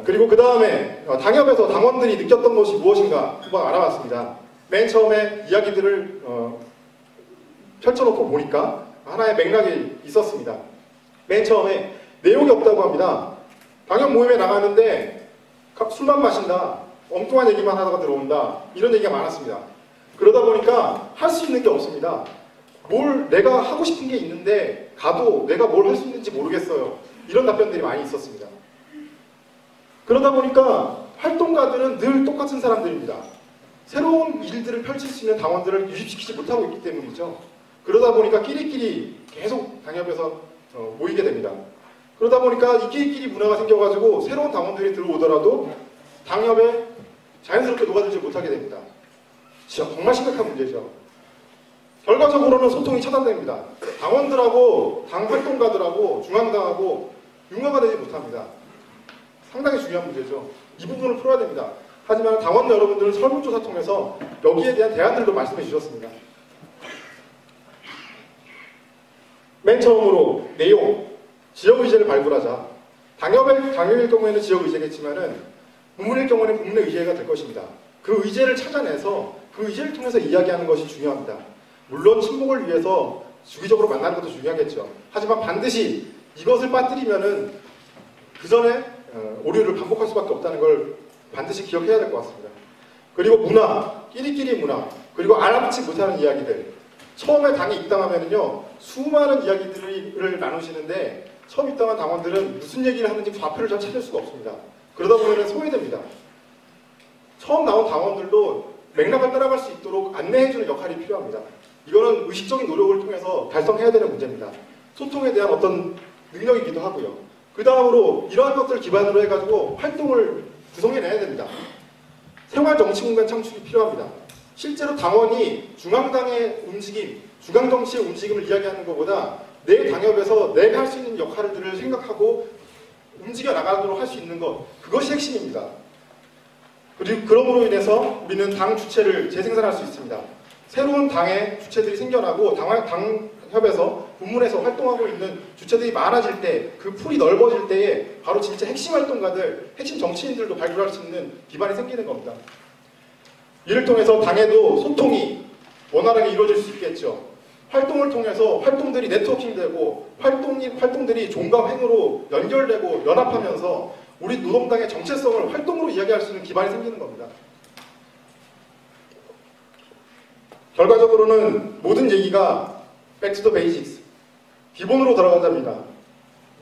그리고 그 다음에 당협에서 당원들이 느꼈던 것이 무엇인가 한번 알아봤습니다. 맨 처음에 이야기들을 펼쳐놓고 보니까 하나의 맥락이 있었습니다. 맨 처음에 내용이 없다고 합니다. 당협 모임에 나가는데 술만 마신다, 엉뚱한 얘기만 하다가 들어온다, 이런 얘기가 많았습니다. 그러다 보니까 할 수 있는 게 없습니다. 뭘 내가 하고 싶은 게 있는데 가도 내가 뭘 할 수 있는지 모르겠어요. 이런 답변들이 많이 있었습니다. 그러다 보니까 활동가들은 늘 똑같은 사람들입니다. 새로운 일들을 펼칠 수 있는 당원들을 유입시키지 못하고 있기 때문이죠. 그러다 보니까 끼리끼리 계속 당협에서 모이게 됩니다. 그러다 보니까 이 끼리끼리 문화가 생겨가지고 새로운 당원들이 들어오더라도 당협에 자연스럽게 녹아들지 못하게 됩니다. 정말 심각한 문제죠. 결과적으로는 소통이 차단됩니다. 당원들하고 당 활동가들하고 중앙당하고 융화가 되지 못합니다. 상당히 중요한 문제죠. 이 부분을 풀어야 됩니다. 하지만 당원 여러분들은 설문조사 통해서 여기에 대한 대안들도 말씀해 주셨습니다. 맨 처음으로 내용, 지역의제를 발굴하자. 당협일 경우에는 지역의제겠지만은 부문일 경우에는 부문의 의제가 될 것입니다. 그 의제를 찾아내서 그 의제를 통해서 이야기하는 것이 중요합니다. 물론 친목을 위해서 주기적으로 만나는 것도 중요하겠죠. 하지만 반드시 이것을 빠뜨리면은 그 전에 오류를 반복할 수밖에 없다는 걸 반드시 기억해야 될 것 같습니다. 그리고 문화, 끼리끼리 문화, 그리고 알아듣지 못하는 이야기들. 처음에 당에 입당하면은요, 수많은 이야기들을 나누시는데 처음 입당한 당원들은 무슨 얘기를 하는지 좌표를 잘 찾을 수가 없습니다. 그러다 보면 소외됩니다. 처음 나온 당원들도 맥락을 따라갈 수 있도록 안내해주는 역할이 필요합니다. 이거는 의식적인 노력을 통해서 달성해야 되는 문제입니다. 소통에 대한 어떤 능력이기도 하고요. 그 다음으로 이러한 것들을 기반으로 해가지고 활동을 구성해내야 됩니다. 생활정치공간 창출이 필요합니다. 실제로 당원이 중앙당의 움직임, 중앙정치의 움직임을 이야기하는 것보다 내 당협에서 내가 할 수 있는 역할들을 생각하고 움직여 나가도록 할 수 있는 것, 그것이 핵심입니다. 그리고 그럼으로 인해서 우리는 당 주체를 재생산할 수 있습니다. 새로운 당의 주체들이 생겨나고 당협에서 부문에서 활동하고 있는 주체들이 많아질 때, 그 풀이 넓어질 때에 바로 진짜 핵심 활동가들, 핵심 정치인들도 발굴할 수 있는 기반이 생기는 겁니다. 이를 통해서 당에도 소통이 원활하게 이루어질 수 있겠죠. 활동을 통해서 활동들이 네트워킹되고 활동들이 종합행으로 연결되고 연합하면서 우리 노동당의 정체성을 활동으로 이야기할 수 있는 기반이 생기는 겁니다. 결과적으로는 모든 얘기가 back to the basics, 기본으로 돌아가자입니다.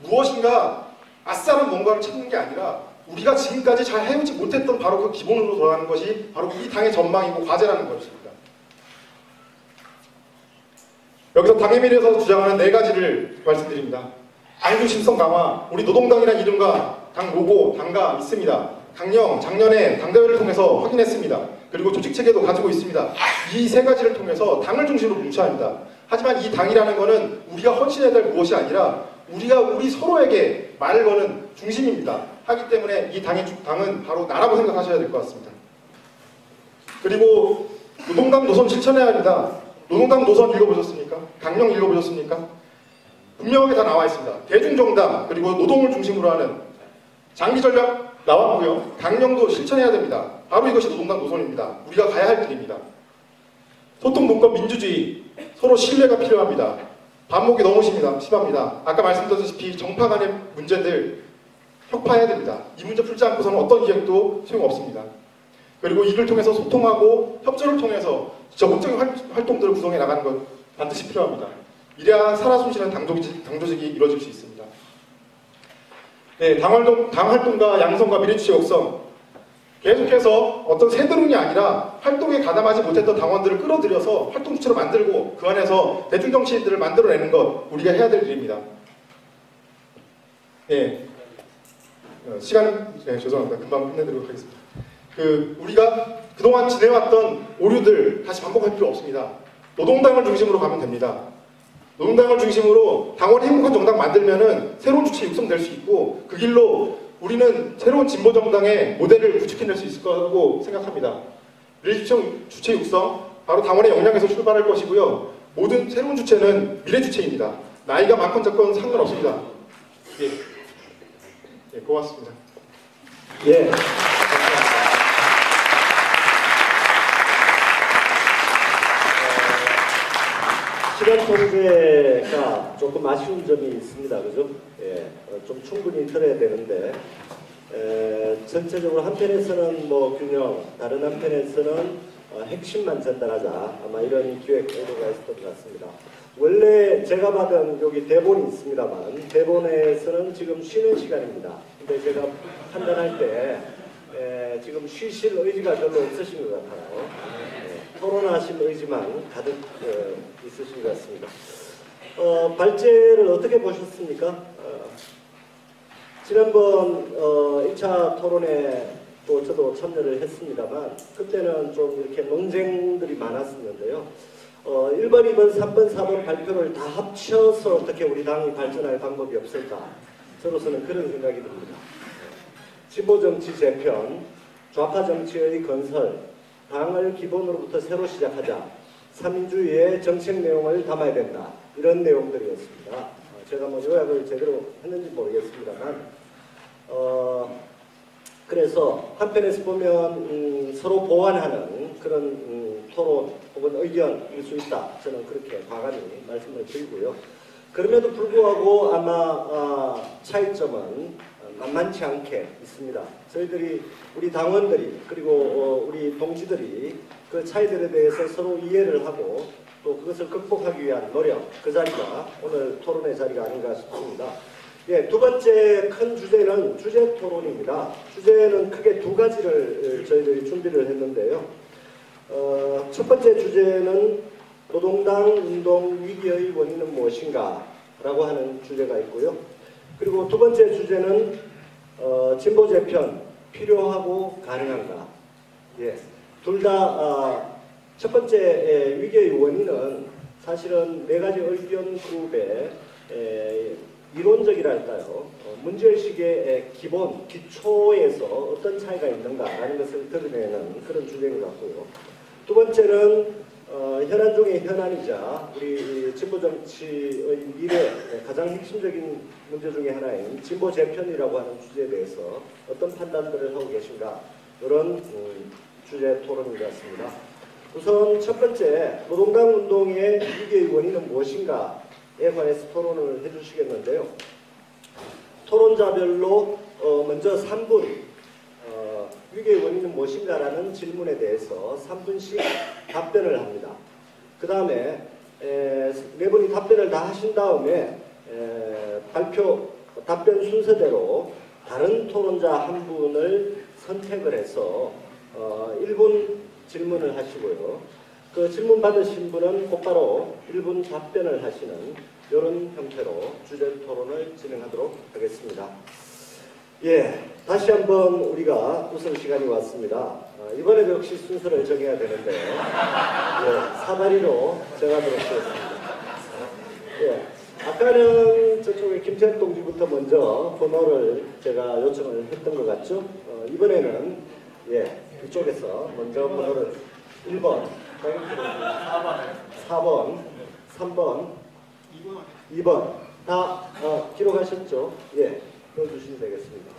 무엇인가 아싸한 뭔가를 찾는 게 아니라 우리가 지금까지 잘 해오지 못했던 바로 그 기본으로 돌아가는 것이 바로 이 당의 전망이고 과제라는 것입니다. 여기서 당의 미래에서 주장하는 4가지를 말씀드립니다. 당중심성 강화, 우리 노동당이라는 이름과 당 로고, 당가 있습니다. 강령, 작년에 당대회를 통해서 확인했습니다. 그리고 조직체계도 가지고 있습니다. 이 3가지를 통해서 당을 중심으로 뭉쳐야 합니다. 하지만 이 당이라는 것은 우리가 헌신해야 될 무엇이 아니라 우리 서로에게 말을 거는 중심입니다. 하기 때문에 이 당은 바로 나라고 생각하셔야 될 것 같습니다. 그리고 노동당 노선 실천해야 합니다. 노동당 노선 읽어보셨습니까? 강령 읽어보셨습니까? 분명하게 다 나와 있습니다. 대중정당, 그리고 노동을 중심으로 하는 장기전략 나왔고요. 강령도 실천해야 됩니다. 바로 이것이 노동당 노선입니다. 우리가 가야 할 길입니다. 소통, 문건, 민주주의, 서로 신뢰가 필요합니다. 반목이 너무 심합니다. 아까 말씀드렸다시피 정파 간의 문제들 혁파해야 됩니다. 이 문제 풀지 않고서는 어떤 기획도 소용없습니다. 그리고 이를 통해서 소통하고 협조를 통해서 적극적인 활동들을 구성해 나가는 것 반드시 필요합니다. 이래야 살아 숨쉬는 당조직이 이루어질 수 있습니다. 네, 당활동과 양성과 미래주체 역성, 계속해서 어떤 새드름이 아니라 활동에 가담하지 못했던 당원들을 끌어들여서 활동 주체로 만들고 그 안에서 대중정치인들을 만들어내는 것, 우리가 해야 될 일입니다. 네, 죄송합니다. 금방 끝내드리도록 하겠습니다. 우리가 그동안 지내왔던 오류들 다시 반복할 필요 없습니다. 노동당을 중심으로 가면 됩니다. 노동당을 중심으로 당원이 행복한 정당 만들면은 새로운 주체 육성될 수 있고 그 길로 우리는 새로운 진보정당의 모델을 구축해낼 수 있을 거라고 생각합니다. 미래주체 육성, 바로 당원의 역량에서 출발할 것이고요. 모든 새로운 주체는 미래주체입니다. 나이가 많건 적건 상관없습니다. 예, 고맙습니다. 예. 시간 통제가 조금 아쉬운 점이 있습니다. 그죠? 예, 좀 충분히 들어야 되는데 전체적으로 한편에서는 뭐 균형, 다른 한편에서는 핵심만 전달하자, 아마 이런 기획 의도가 있었던 것 같습니다. 원래 제가 받은 여기 대본이 있습니다만 대본에서는 지금 쉬는 시간입니다. 근데 제가 판단할 때 지금 쉬실 의지가 별로 없으신 것 같아요. 토론하실 의지만 가득 있으신 것 같습니다. 발제를 어떻게 보셨습니까? 지난번 1차 토론에 또 저도 참여를 했습니다만 그때는 좀 이렇게 논쟁들이 많았었는데요. 1번, 2번, 3번, 4번 발표를 다 합쳐서 어떻게 우리 당이 발전할 방법이 없을까? 저로서는 그런 생각이 듭니다. 진보정치 재편, 좌파정치의 건설, 당을 기본으로부터 새로 시작하자, 3인주의의 정책 내용을 담아야 된다. 이런 내용들이었습니다. 제가 뭐 요약을 제대로 했는지 모르겠습니다만 그래서 한편에서 보면 서로 보완하는 그런 토론 혹은 의견일 수 있다. 저는 그렇게 과감히 말씀을 드리고요. 그럼에도 불구하고 아마 차이점은 만만치 않게 있습니다. 저희들이 우리 당원들이 그리고 우리 동지들이 그 차이들에 대해서 서로 이해를 하고 또 그것을 극복하기 위한 노력, 그 자리가 오늘 토론의 자리가 아닌가 싶습니다. 예, 두 번째 큰 주제는 주제 토론입니다. 주제는 크게 두 가지를 저희들이 준비를 했는데요. 첫 번째 주제는 노동당 운동 위기의 원인은 무엇인가 라고 하는 주제가 있고요. 그리고 두 번째 주제는 진보 재편 필요하고 가능한가. 예, 둘 다 첫 번째 위기의 원인은 사실은 네 가지 의견 그룹의 이론적이랄까요. 문제의식의 기본, 기초에서 어떤 차이가 있는가라는 것을 드러내는 그런 주제인 것 같고요. 두 번째는 현안 중의 현안이자 우리 진보정치의 미래 가장 핵심적인 문제 중의 하나인 진보 재편이라고 하는 주제에 대해서 어떤 판단들을 하고 계신가, 이런 주제 토론인 것 같습니다. 우선 첫 번째, 노동당 운동의 위기의 원인은 무엇인가에 관해서 토론을 해주시겠는데요. 토론자별로 먼저 3분 위기의 원인은 무엇인가라는 질문에 대해서 3분씩 답변을 합니다. 그 다음에 네 분이 답변을 다 하신 다음에 답변 순서대로 다른 토론자 한 분을 선택을 해서 1분 질문을 하시고요. 그 질문 받으신 분은 곧바로 1분 답변을 하시는 이런 형태로 주제 토론을 진행하도록 하겠습니다. 예, 다시 한번 우리가 웃을 시간이 왔습니다. 이번에도 역시 순서를 정해야 되는데 사다리로 정하도록 하겠습니다. 예, 아까는 저쪽에 김태현 동지부터 먼저 번호를 제가 요청을 했던 것 같죠? 이번에는 이쪽에서 먼저 번호를 1번, 4번, 3번, 2번 다 기록하셨죠? 예, 넣어주시면 되겠습니다.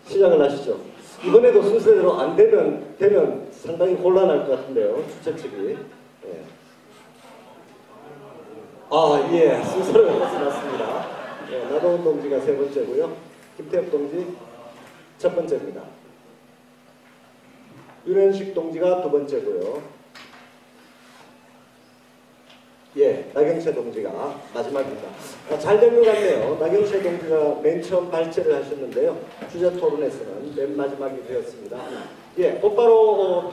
시작을 하시죠. 이번에도 순서대로 안 되면 상당히 곤란할 것 같은데요, 주최 측이. 순서를 벗어났습니다. 나동훈 동지가 세 번째고요. 김태엽 동지 첫 번째입니다. 윤현식 동지가 두 번째고요. 나경채 동지가 마지막입니다. 잘 된 것 같네요. 나경채 동지가 맨 처음 발제를 하셨는데요. 주제 토론에서는 맨 마지막이 되었습니다. 곧바로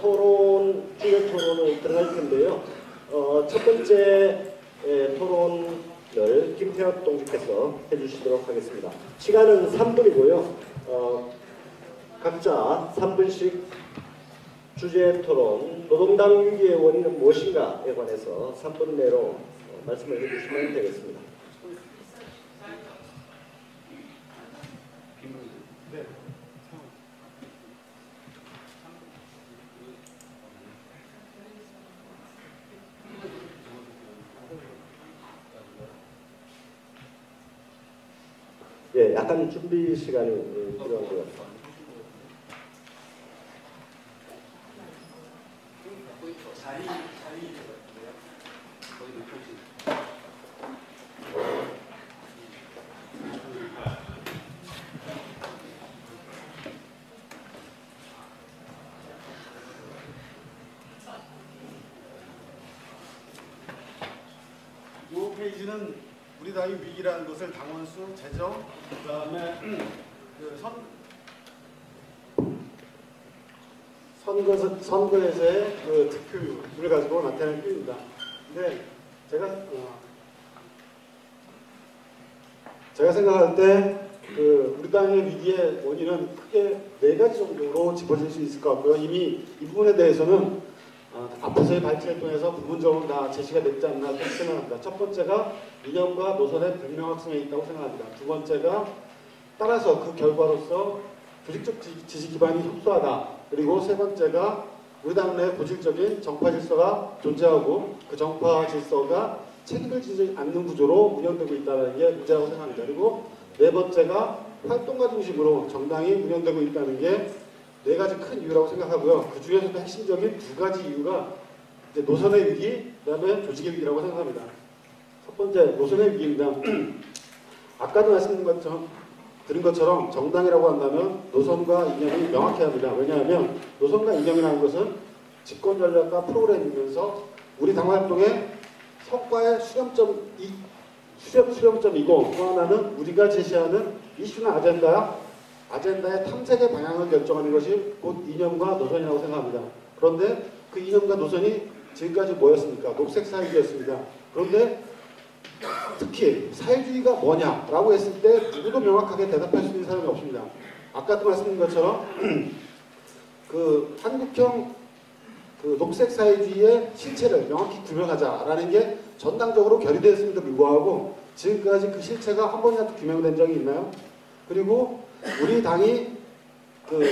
주제 토론을 들어갈 텐데요. 첫 번째 토론을 김태엽 동지께서 해주시도록 하겠습니다. 시간은 3분이고요. 각자 3분씩 주제 토론, 노동당 위기의 원인은 무엇인가에 관해서 3분 내로 말씀을 해주시면 되겠습니다. 약간 준비 시간이 필요한 것 같습니다. 이 페이지는 우리 당의 위기라는 것을 당원수, 재정, 그다음에 선거에서의 그 득표율을 가지고 나타낸 표입니다. 근데 제가 생각할 때 그 우리 당의 위기의 원인은 크게 4가지 정도로 짚어질 수 있을 것 같고요. 이미 이 부분에 대해서는 앞에서의 발제를 통해서 부분적으로 다 제시가 됐지 않나 생각합니다. 첫 번째가 이념과 노선의 불명확성에 있다고 생각합니다. 두 번째가 따라서 그 결과로서 조직적 지지 기반이 협소하다. 그리고 세 번째가 우리 당 내 고질적인 정파 질서가 존재하고 그 정파 질서가 책임을 지지 않는 구조로 운영되고 있다는 게 문제라고 생각합니다. 그리고 네 번째가 활동가 중심으로 정당이 운영되고 있다는 게 4가지 큰 이유라고 생각하고요. 그 중에서도 핵심적인 2가지 이유가 이제 노선의 위기, 그다음에 조직의 위기라고 생각합니다. 첫 번째 노선의 위기입니다. 아까도 들은 것처럼 정당이라고 한다면 노선과 이념이 명확해야 합니다. 왜냐하면 노선과 이념이라는 것은 집권 전략과 프로그램이면서 우리 당 활동의 성과의 수렴점이고 또 하나는 우리가 제시하는 이슈나 아젠다의 탐색의 방향을 결정하는 것이 곧 이념과 노선이라고 생각합니다. 그런데 그 이념과 노선이 지금까지 뭐였습니까? 녹색 사회주의였습니다. 그런데 특히 사회주의가 뭐냐라고 했을 때 누구도 명확하게 대답할 수 있는 사람이 없습니다. 아까도 말씀드린 것처럼 그 한국형 그 녹색 사회주의의 실체를 명확히 규명하자라는 게 전당적으로 결의되었음에도 불구하고 지금까지 그 실체가 한 번이라도 규명된 적이 있나요? 그리고 우리 당이 그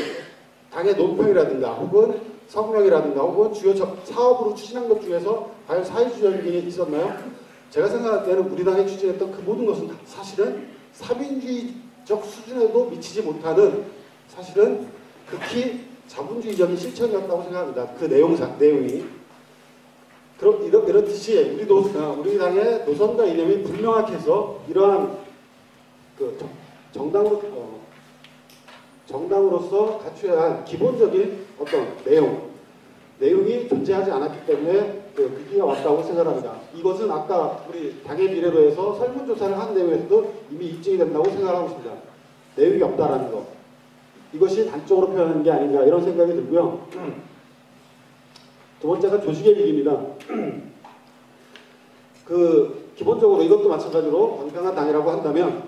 당의 논평이라든가 혹은 성명이라든가 혹은 주요 사업으로 추진한 것 중에서 과연 사회주의적인 게 있었나요? 제가 생각할 때는 우리 당이 추진했던 그 모든 것은 사실은 사민주의적 수준에도 미치지 못하는 사실은 극히 자본주의적인 실천이었다고 생각합니다. 그 내용이. 이렇듯이 우리 당의 노선과 이념이 불명확해서 이러한 그 정당으로서 갖춰야 할 기본적인 어떤 내용이 존재하지 않았기 때문에 그 위기가 왔다고 생각합니다. 이것은 아까 우리 당의 미래로 해서 설문조사를 한 내용에서도 이미 입증이 된다고 생각하고 있습니다. 내용이 없다라는 거. 이것이 단적으로 표현하는 게 아닌가 이런 생각이 들고요. 두 번째가 조직의 위기입니다. 기본적으로 이것도 마찬가지로 건강한 당이라고 한다면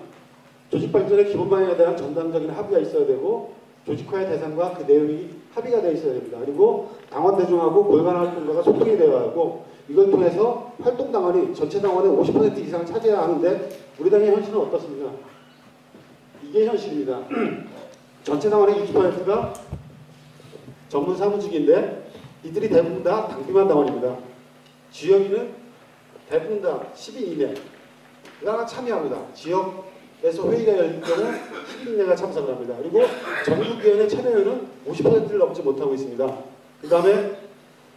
조직 발전의 기본 방향에 대한 전당적인 합의가 있어야 되고 조직화의 대상과 그 내용이 합의가 되어 있어야 됩니다. 그리고 당원 대중하고 골간 활동가가 소통이 되어야 하고 이걸 통해서 활동 당원이 전체 당원의 50% 이상 차지해야 하는데 우리 당의 현실은 어떻습니까? 이게 현실입니다. 전체 당원의 60%가 전문 사무직인데 이들이 대부분 다 당비만 당원입니다. 지역위는 대부분 다 10인 이내가 참여합니다. 지역에서 회의가 열릴 때는 10인 이내가 참석을 합니다. 그리고 전국위원회 참여율은 50%를 넘지 못하고 있습니다. 그 다음에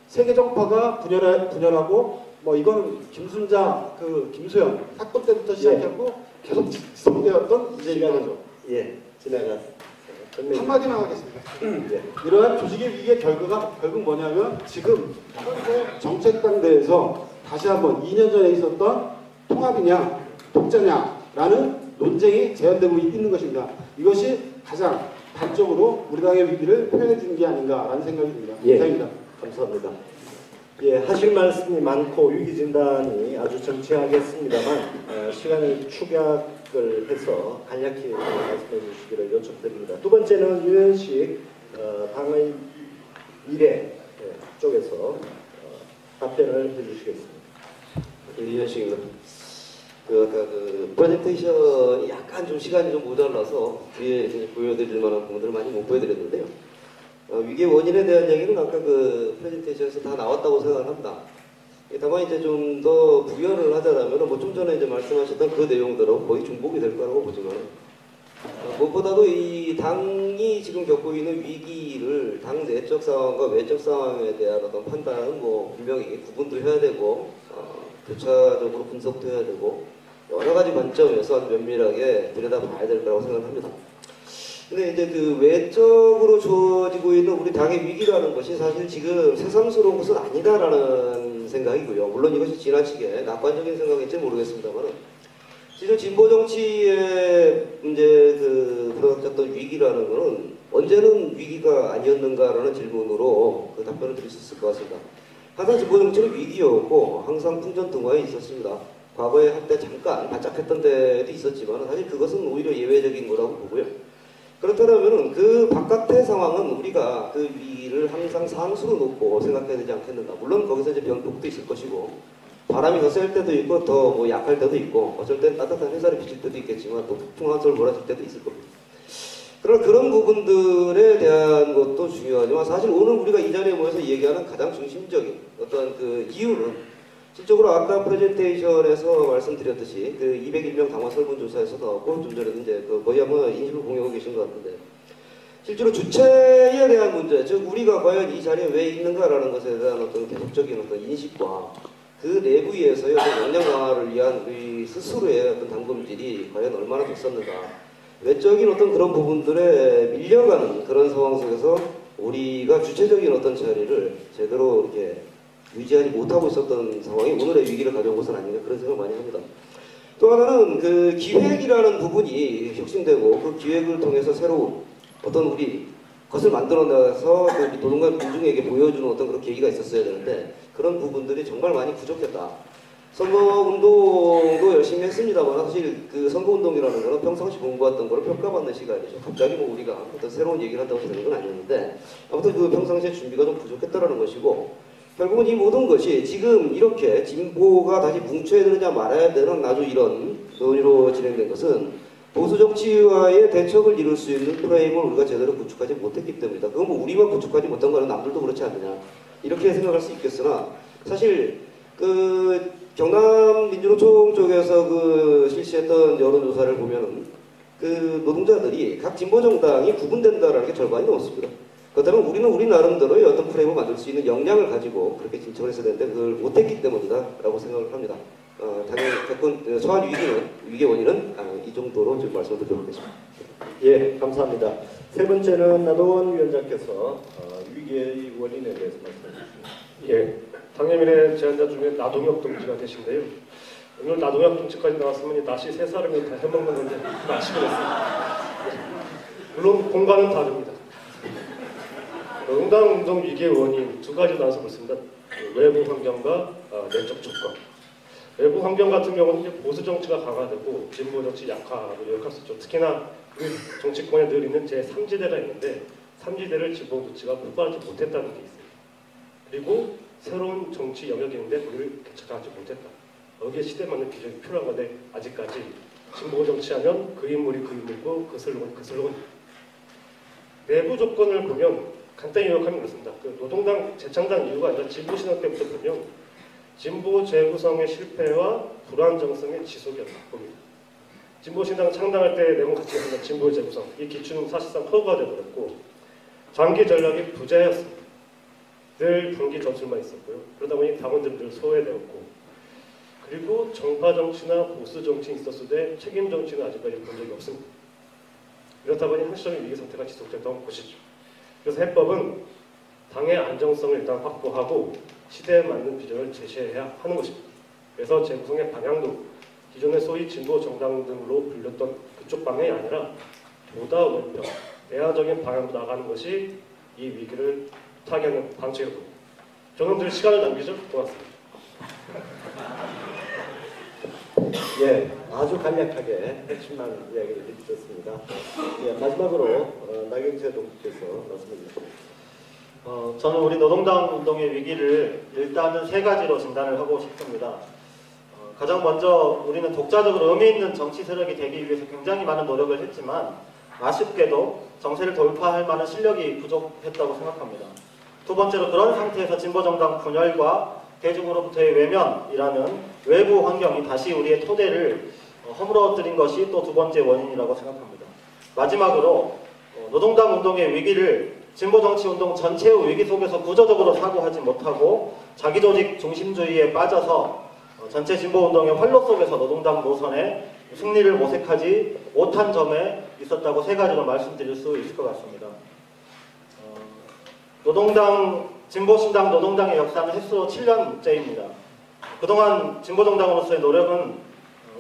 세계 정파가 분열하고 이거는 김순자, 김소연 사건 때부터 시작했고 계속 지속되었던 이야기죠. 예, 지나갔습니다. 한마디만 하겠습니다. 이러한 조직의 위기의 결과가 결국 뭐냐면 지금 현재 정책당대에서 다시 한번 2년 전에 있었던 통합이냐 독자냐라는 논쟁이 재현되고 있는 것입니다. 이것이 가장 단적으로 우리 당의 위기를 표현해 주는 게 아닌가라는 생각이 듭니다. 감사합니다. 감사합니다. 예, 하실 말씀이 많고 위기 진단이 아주 정치하겠습니다만 시간을 축약을 해서 간략히 말씀해 주시기를 요청드립니다. 두 번째는 유현식 당의 미래 쪽에서 답변을 해주시겠습니다. 유현식입니다. 아까 프레젠테이션이 약간 좀 시간이 좀 모자라서 뒤에 이제 보여드릴 만한 부분들을 많이 못 보여드렸는데요. 위기의 원인에 대한 얘기는 아까 프레젠테이션에서 다 나왔다고 생각을 합니다. 다만 이제 좀 더 부연을 하자면 좀 전에 이제 말씀하셨던 그 내용들은 거의 중복이 될 거라고 보지만 무엇보다도 이 당이 지금 겪고 있는 위기를 당 내적 상황과 외적 상황에 대한 어떤 판단은 분명히 구분도 해야 되고 교차적으로 분석도 해야 되고 여러 가지 관점에서 아주 면밀하게 들여다봐야 될 거라고 생각합니다. 근데 이제 외적으로 주어지고 있는 우리 당의 위기라는 것이 사실 지금 새삼스러운 것은 아니다라는 생각이고요. 물론 이것이 지나치게 낙관적인 생각일지 모르겠습니다만 지금 진보 정치의 이제 불어닥쳤던 위기라는 것은 언제는 위기가 아니었는가라는 질문으로 답변을 드릴 수 있을 것 같습니다. 항상 진보 정치는 위기였고 항상 풍전등화에 있었습니다. 과거에 한때 잠깐 반짝했던 때도 있었지만 사실 그것은 오히려 예외적인 거라고 보고요. 그렇다면 그 바깥의 상황은 우리가 그 위기를 항상 상수로 놓고 생각해야 되지 않겠는가. 물론 거기서 이제 변폭도 있을 것이고 바람이 더 셀 때도 있고 더 뭐 약할 때도 있고 어쩔 땐 따뜻한 햇살이 비칠 때도 있겠지만 또 폭풍 한솔 몰아칠 때도 있을 겁니다. 그러나 그런 부분들에 대한 것도 중요하지만 사실 오늘 우리가 이 자리에 모여서 얘기하는 가장 중심적인 어떤 그 이유는 실적으로 아까 프레젠테이션에서 말씀드렸듯이 그 201명 당원 설문조사에서 나왔고 좀 전에도 이제 거의 한번 인식을 공유하고 계신 것 같은데 실제로 주체에 대한 문제, 즉 우리가 과연 이 자리에 왜 있는가라는 것에 대한 어떤 계속적인 어떤 인식과 그 내부에서의 어떤 역량 강화를 위한 우리 스스로의 어떤 당금질이 과연 얼마나 됐었는가. 외적인 어떤 그런 부분들에 밀려가는 그런 상황 속에서 우리가 주체적인 어떤 자리를 제대로 이렇게 유지하지 못하고 있었던 상황이 오늘의 위기를 가져온 것은 아닌가 그런 생각을 많이 합니다. 또 하나는 그 기획이라는 부분이 혁신되고 그 기획을 통해서 새로운 어떤 우리 것을 만들어내서 그 노동과 민중에게 보여주는 어떤 그런 계기가 있었어야 되는데 그런 부분들이 정말 많이 부족했다. 선거운동도 열심히 했습니다만 사실 그 선거운동이라는 거는 평상시 공부했던 거를 평가받는 시간이죠. 갑자기 뭐 우리가 어떤 새로운 얘기를 한다고 되는 건 아니었는데 아무튼 그 평상시에 준비가 좀 부족했다라는 것이고 결국은 이 모든 것이 지금 이렇게 진보가 다시 뭉쳐야 되느냐 말아야 되는 아주 이런 논의로 진행된 것은 보수 정치와의 대척을 이룰 수 있는 프레임을 우리가 제대로 구축하지 못했기 때문이다. 그건 뭐 우리만 구축하지 못한 거는 남들도 그렇지 않느냐 이렇게 생각할 수 있겠으나 사실 그 경남 민주노총 쪽에서 그 실시했던 여론조사를 보면은 그 노동자들이 각 진보 정당이 구분된다라는 게 절반이 넘었습니다. 그렇다면 우리는 우리 나름대로의 어떤 프레임을 만들 수 있는 역량을 가지고 그렇게 진척을 했어야 되는데 그걸 못했기 때문이다라고 생각을 합니다. 당연히 겪은 처한 위기의 원인은 이 정도로 지금 말씀을 드려보겠습니다. 예, 감사합니다. 세 번째는 나동원 위원장께서 위기의 원인에 대해서 말씀해 주십니다. 예, 당연히 제안자 중에 나동혁 동지가 계신데요. 오늘 나동혁 동지까지 나왔으면 이 나시 세 사람이 다 해먹는 건데 아시겠습니다. 물론 공간은 다릅니다. 노동당 운동 위기의 원인 두 가지 나눠서 보겠습니다. 외부 환경과 내적 조건. 외부 환경 같은 경우는 이제 보수 정치가 강화되고 진보 정치 약화로 요약할 수 있죠. 특히나 우리 정치권에 늘 있는 제3지대가 있는데 3지대를 진보 정치가 폭발하지 못했다는 게 있어요. 그리고 새로운 정치 영역이 있는데 우리를 개척하지 못했다. 여기에 시대에 맞는 비전이 필요한 건데 아직까지 진보 정치하면 그 인물이 그 인물이고 그 슬로건 그 슬로건. 내부 조건을 보면 간단히 요약하면 그렇습니다. 그 노동당 재창당 이유가 아니라 진보 신당 때부터 보면 진보 재구성의 실패와 불안정성의 지속이었다 봅니다. 진보 신당 창당할 때 내용 같이 했던 진보 재구성 이 기초는 사실상 허구가 되어버렸고 장기 전략이 부재였습니다. 늘 분기 전술만 있었고요. 그러다 보니 당원들은 늘 소외되었고 그리고 정파 정치나 보수 정치에 있었을 때 책임 정치는 아직까지 본 적이 없습니다. 이렇다 보니 한 시점의 위기 상태가 지속됐다고 보시죠. 그래서 해법은 당의 안정성을 일단 확보하고 시대에 맞는 비전을 제시해야 하는 것입니다. 그래서 재구성의 방향도 기존의 소위 진보 정당 등으로 불렸던 그쪽 방향이 아니라 보다 왼편, 대안적인 방향으로 나가는 것이 이 위기를 타개하는 방책이라고 봅니다. 저는 늘 시간을 낭비죠. 고맙습니다. 예, 아주 간략하게 핵심만 이야기를 해주셨습니다. 예, 마지막으로 나경재 동지께서 말씀해 주십니다. 저는 우리 노동당 운동의 위기를 일단은 세 가지로 진단을 하고 싶습니다. 가장 먼저 우리는 독자적으로 의미 있는 정치 세력이 되기 위해서 굉장히 많은 노력을 했지만 아쉽게도 정세를 돌파할 만한 실력이 부족했다고 생각합니다. 두 번째로 그런 상태에서 진보정당 분열과 대중으로부터의 외면이라는 외부 환경이 다시 우리의 토대를 허물어뜨린 것이 또 두 번째 원인이라고 생각합니다. 마지막으로 노동당 운동의 위기를 진보정치운동 전체의 위기 속에서 구조적으로 사고하지 못하고 자기조직 중심주의에 빠져서 전체 진보운동의 활로 속에서 노동당 노선에 승리를 모색하지 못한 점에 있었다고 세 가지로 말씀드릴 수 있을 것 같습니다. 노동당 진보신당 노동당의 역사는 횟수로 7년째입니다. 그동안 진보정당으로서의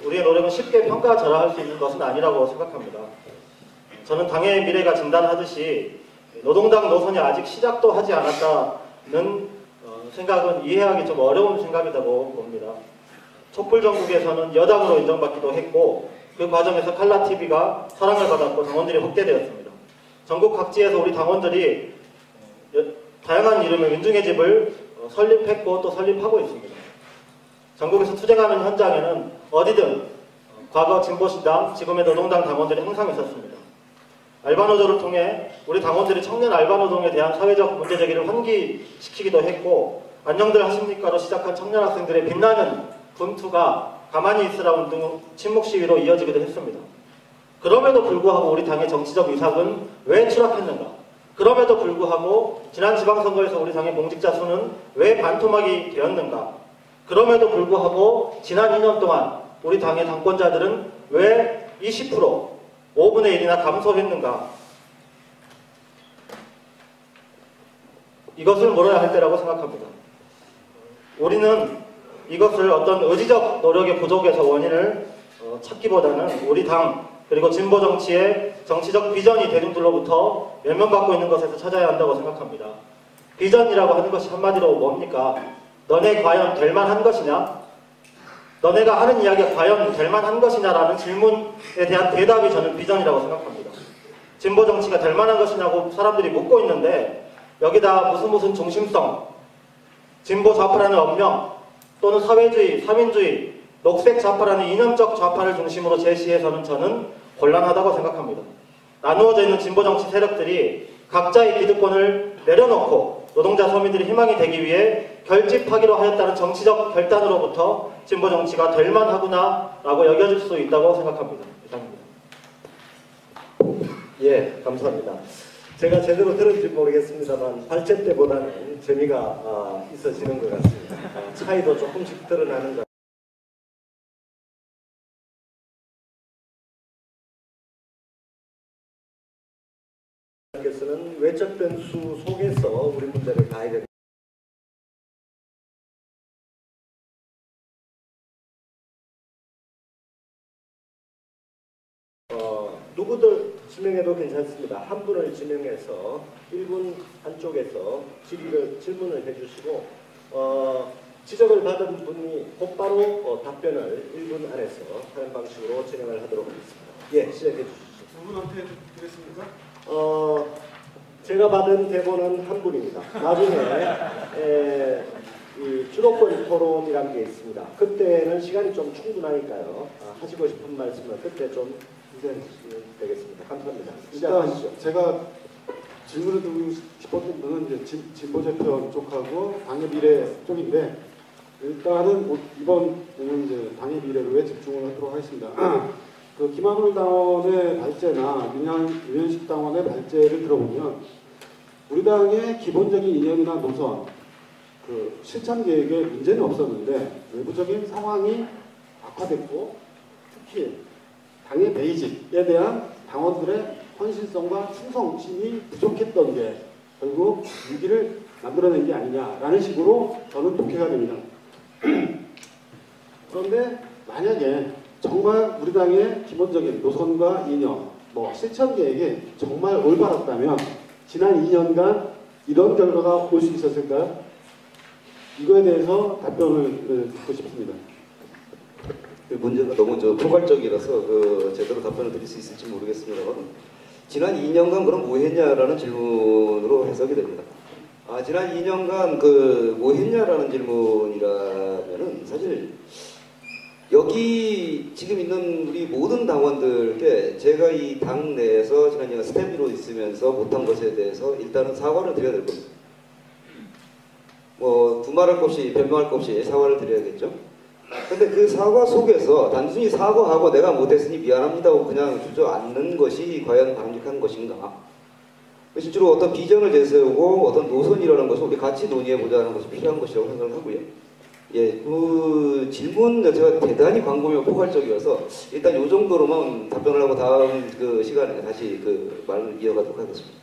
우리의 노력은 쉽게 평가절하할 수 있는 것은 아니라고 생각합니다. 저는 당의 미래가 진단하듯이 노동당 노선이 아직 시작도 하지 않았다는 생각은 이해하기 좀 어려운 생각이라고 봅니다. 촛불 정국에서는 여당으로 인정받기도 했고 그 과정에서 칼라TV가 사랑을 받았고 당원들이 확대되었습니다. 전국 각지에서 우리 당원들이 다양한 이름의 민중의 집을 설립했고 또 설립하고 있습니다. 전국에서 투쟁하는 현장에는 어디든 과거 진보신당, 지금의 노동당 당원들이 항상 있었습니다. 알바노조를 통해 우리 당원들이 청년 알바노동에 대한 사회적 문제제기를 환기시키기도 했고 안녕들 하십니까로 시작한 청년 학생들의 빛나는 분투가 가만히 있으라 운동 침묵 시위로 이어지기도 했습니다. 그럼에도 불구하고 우리 당의 정치적 위상은 왜 추락했는가? 그럼에도 불구하고 지난 지방선거에서 우리 당의 공직자 수는 왜 반토막이 되었는가? 그럼에도 불구하고 지난 2년 동안 우리 당의 당권자들은 왜 20%, 5분의 1이나 감소했는가? 이것을 물어야 할 때라고 생각합니다. 우리는 이것을 어떤 의지적 노력의 부족에서 원인을 찾기보다는 우리 당 그리고 진보 정치의 정치적 비전이 대중들로부터 외면받고 있는 것에서 찾아야 한다고 생각합니다. 비전이라고 하는 것이 한마디로 뭡니까? 너네 과연 될 만한 것이냐? 너네가 하는 이야기가 과연 될 만한 것이냐라는 질문에 대한 대답이 저는 비전이라고 생각합니다. 진보 정치가 될 만한 것이냐고 사람들이 묻고 있는데 여기다 무슨 중심성, 진보 좌파라는 언명 또는 사회주의, 사민주의, 녹색 좌파라는 이념적 좌파를 중심으로 제시해서는 저는 곤란하다고 생각합니다. 나누어져 있는 진보 정치 세력들이 각자의 기득권을 내려놓고 노동자 서민들이 희망이 되기 위해 결집하기로 하였다는 정치적 결단으로부터 진보 정치가 될 만하구나 라고 여겨질 수 있다고 생각합니다. 이상입니다. 예, 감사합니다. 제가 제대로 들은지 모르겠습니다만 발제 때보다는 재미가 있어지는 것 같습니다. 차이도 조금씩 드러나는 것 께서는 외적 변수 속에서 우리 문제를 가야 됩니다. 누구들 지명해도 괜찮습니다. 한 분을 지명해서 1분 한쪽에서 질문을 해주시고 지적을 받은 분이 곧바로 답변을 1분 안에서 하는 방식으로 진행을 하도록 하겠습니다. 예, 시작해 주시죠. 두 분한테 드리겠습니까? 제가 받은 대본은 한 분입니다. 나중에 이 주도권 토론이라는 게 있습니다. 그때는 시간이 좀 충분하니까요. 하시고 싶은 말씀을 그때 좀 해주시면 되겠습니다. 감사합니다. 시작하시죠. 일단 제가 질문을 드리고 싶었던 분은 이제 진보 재편 쪽하고 당의 미래 쪽인데 일단은 이번 이제 당의 미래로에 집중을 하도록 하겠습니다. 그 김한울 당원의 발제나 윤현식 당원의 발제를 들어보면 우리 당의 기본적인 이념이나 노선, 그 실천 계획에 문제는 없었는데 외부적인 상황이 악화됐고 특히 당의 베이직에 대한 당원들의 헌신성과 충성심이 부족했던 게 결국 위기를 만들어낸 게 아니냐라는 식으로 저는 독해가 됩니다. 그런데 만약에 정말 우리 당의 기본적인 노선과 이념, 실천 계획이 정말 올바랐다면 지난 2년간 이런 결과가 올 수 있었을까요? 이거에 대해서 답변을 듣고 싶습니다. 문제가 너무 포괄적이라서 제대로 답변을 드릴 수 있을지 모르겠습니다만 지난 2년간 그럼 뭐 했냐라는 질문으로 해석이 됩니다. 지난 2년간 뭐 했냐라는 질문이라면은 사실 여기 지금 있는 우리 모든 당원들께 제가 이 당 내에서 지난 2년 스태프로 있으면서 못한 것에 대해서 일단은 사과를 드려야 될 겁니다. 두말할 것 없이 변명할 것 없이 사과를 드려야겠죠. 근데 그 사과 속에서 단순히 사과하고 내가 못했으니 미안합니다고 그냥 주저앉는 것이 과연 바람직한 것인가? 실제로 어떤 비전을 내세우고 어떤 노선이라는 것을 우리 같이 논의해보자는 것이 필요한 것이라고 생각을 하고요. 예, 그 질문 자체가 대단히 광범위하고 포괄적이어서 일단 이 정도로만 답변을 하고 다음 시간에 다시 말을 이어가도록 하겠습니다.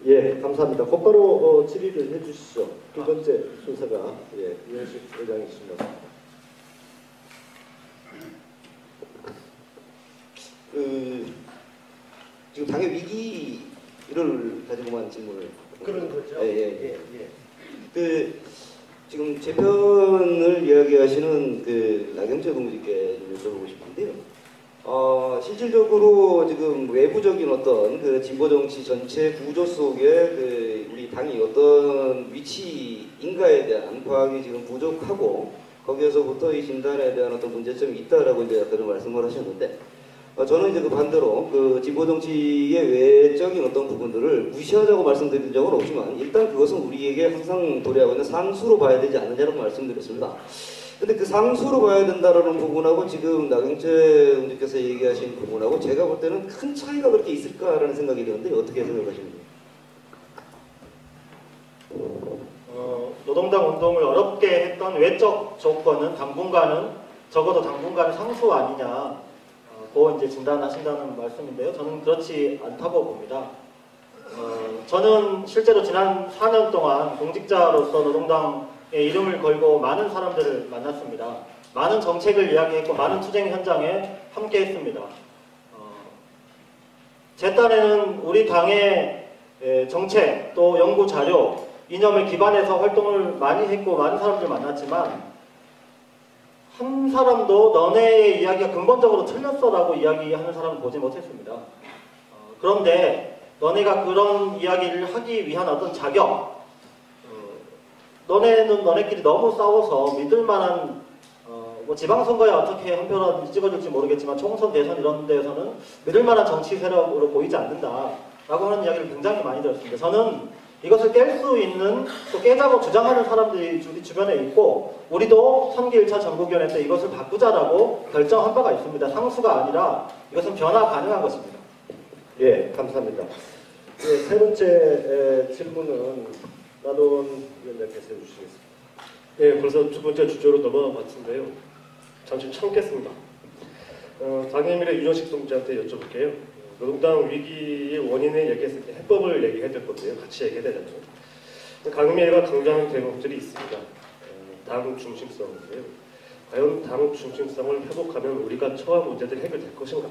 예, 감사합니다. 곧바로 질의를 해주시죠. 두 번째 순서가 이현식 의장이십니다. 지금 당의 위기를 가지고만 질문을 그런 거죠. 예. 지금 재편을 이야기하시는 나경철 동지께 좀 여쭤보고 싶은데요. 실질적으로 지금 외부적인 어떤 진보 정치 전체 구조 속에 우리 당이 어떤 위치인가에 대한 파악이 지금 부족하고 거기에서부터 이 진단에 대한 어떤 문제점이 있다라고 이제 아까 말씀을 하셨는데 저는 이제 반대로 진보 정치의 외적인 어떤 부분들을 무시하자고 말씀드린 적은 없지만 일단 그것은 우리에게 항상 도래하고 있는 상수로 봐야 되지 않느냐고 말씀드렸습니다. 근데 그 상수로 봐야 된다라는 부분하고 지금 나경채 동지께서 얘기하신 부분하고 제가 볼 때는 큰 차이가 그렇게 있을까라는 생각이 드는데 어떻게 생각하십니까? 노동당 운동을 어렵게 했던 외적 조건은 당분간은 적어도 당분간은 상수 아니냐, 그거 이제 진단하신다는 말씀인데요. 저는 그렇지 않다고 봅니다. 저는 실제로 지난 4년 동안 공직자로서 노동당의 이름을 걸고 많은 사람들을 만났습니다. 많은 정책을 이야기했고 많은 투쟁 현장에 함께했습니다. 제 딴에는 우리 당의 정책 또 연구 자료 이념에 기반해서 활동을 많이 했고 많은 사람들 만났지만 한 사람도 너네의 이야기가 근본적으로 틀렸어라고 이야기하는 사람을 보지 못했습니다. 그런데 너네가 그런 이야기를 하기 위한 어떤 자격, 너네는 너네끼리 너무 싸워서 믿을만한 뭐 지방선거에 어떻게 한 표라도 찍어줄지 모르겠지만 총선 대선 이런 데에서는 믿을만한 정치 세력으로 보이지 않는다라고 하는 이야기를 굉장히 많이 들었습니다. 저는 이것을 깰 수 있는 또 깨자고 주장하는 사람들이 우리 주변에 있고 우리도 3기 1차 전국위원회 때 이것을 바꾸자라고 결정한 바가 있습니다. 상수가 아니라 이것은 변화 가능한 것입니다. 예, 감사합니다. 예, 세 번째 질문은 나돈 위원장께서 해주시겠습니다. 예, 벌써 두 번째 주제로 넘어간 것 같은데요. 잠시 참겠습니다. 당의 미래 윤영식 동지한테 여쭤볼게요. 노동당 위기의 원인을 얘기했을 때 해법을 얘기해야 될 건데요. 같이 얘기해야 되잖아요. 강미애가 강조하는 대목들이 있습니다. 당 중심성인데요. 과연 당 중심성을 회복하면 우리가 처한 문제들이 해결될 것인가?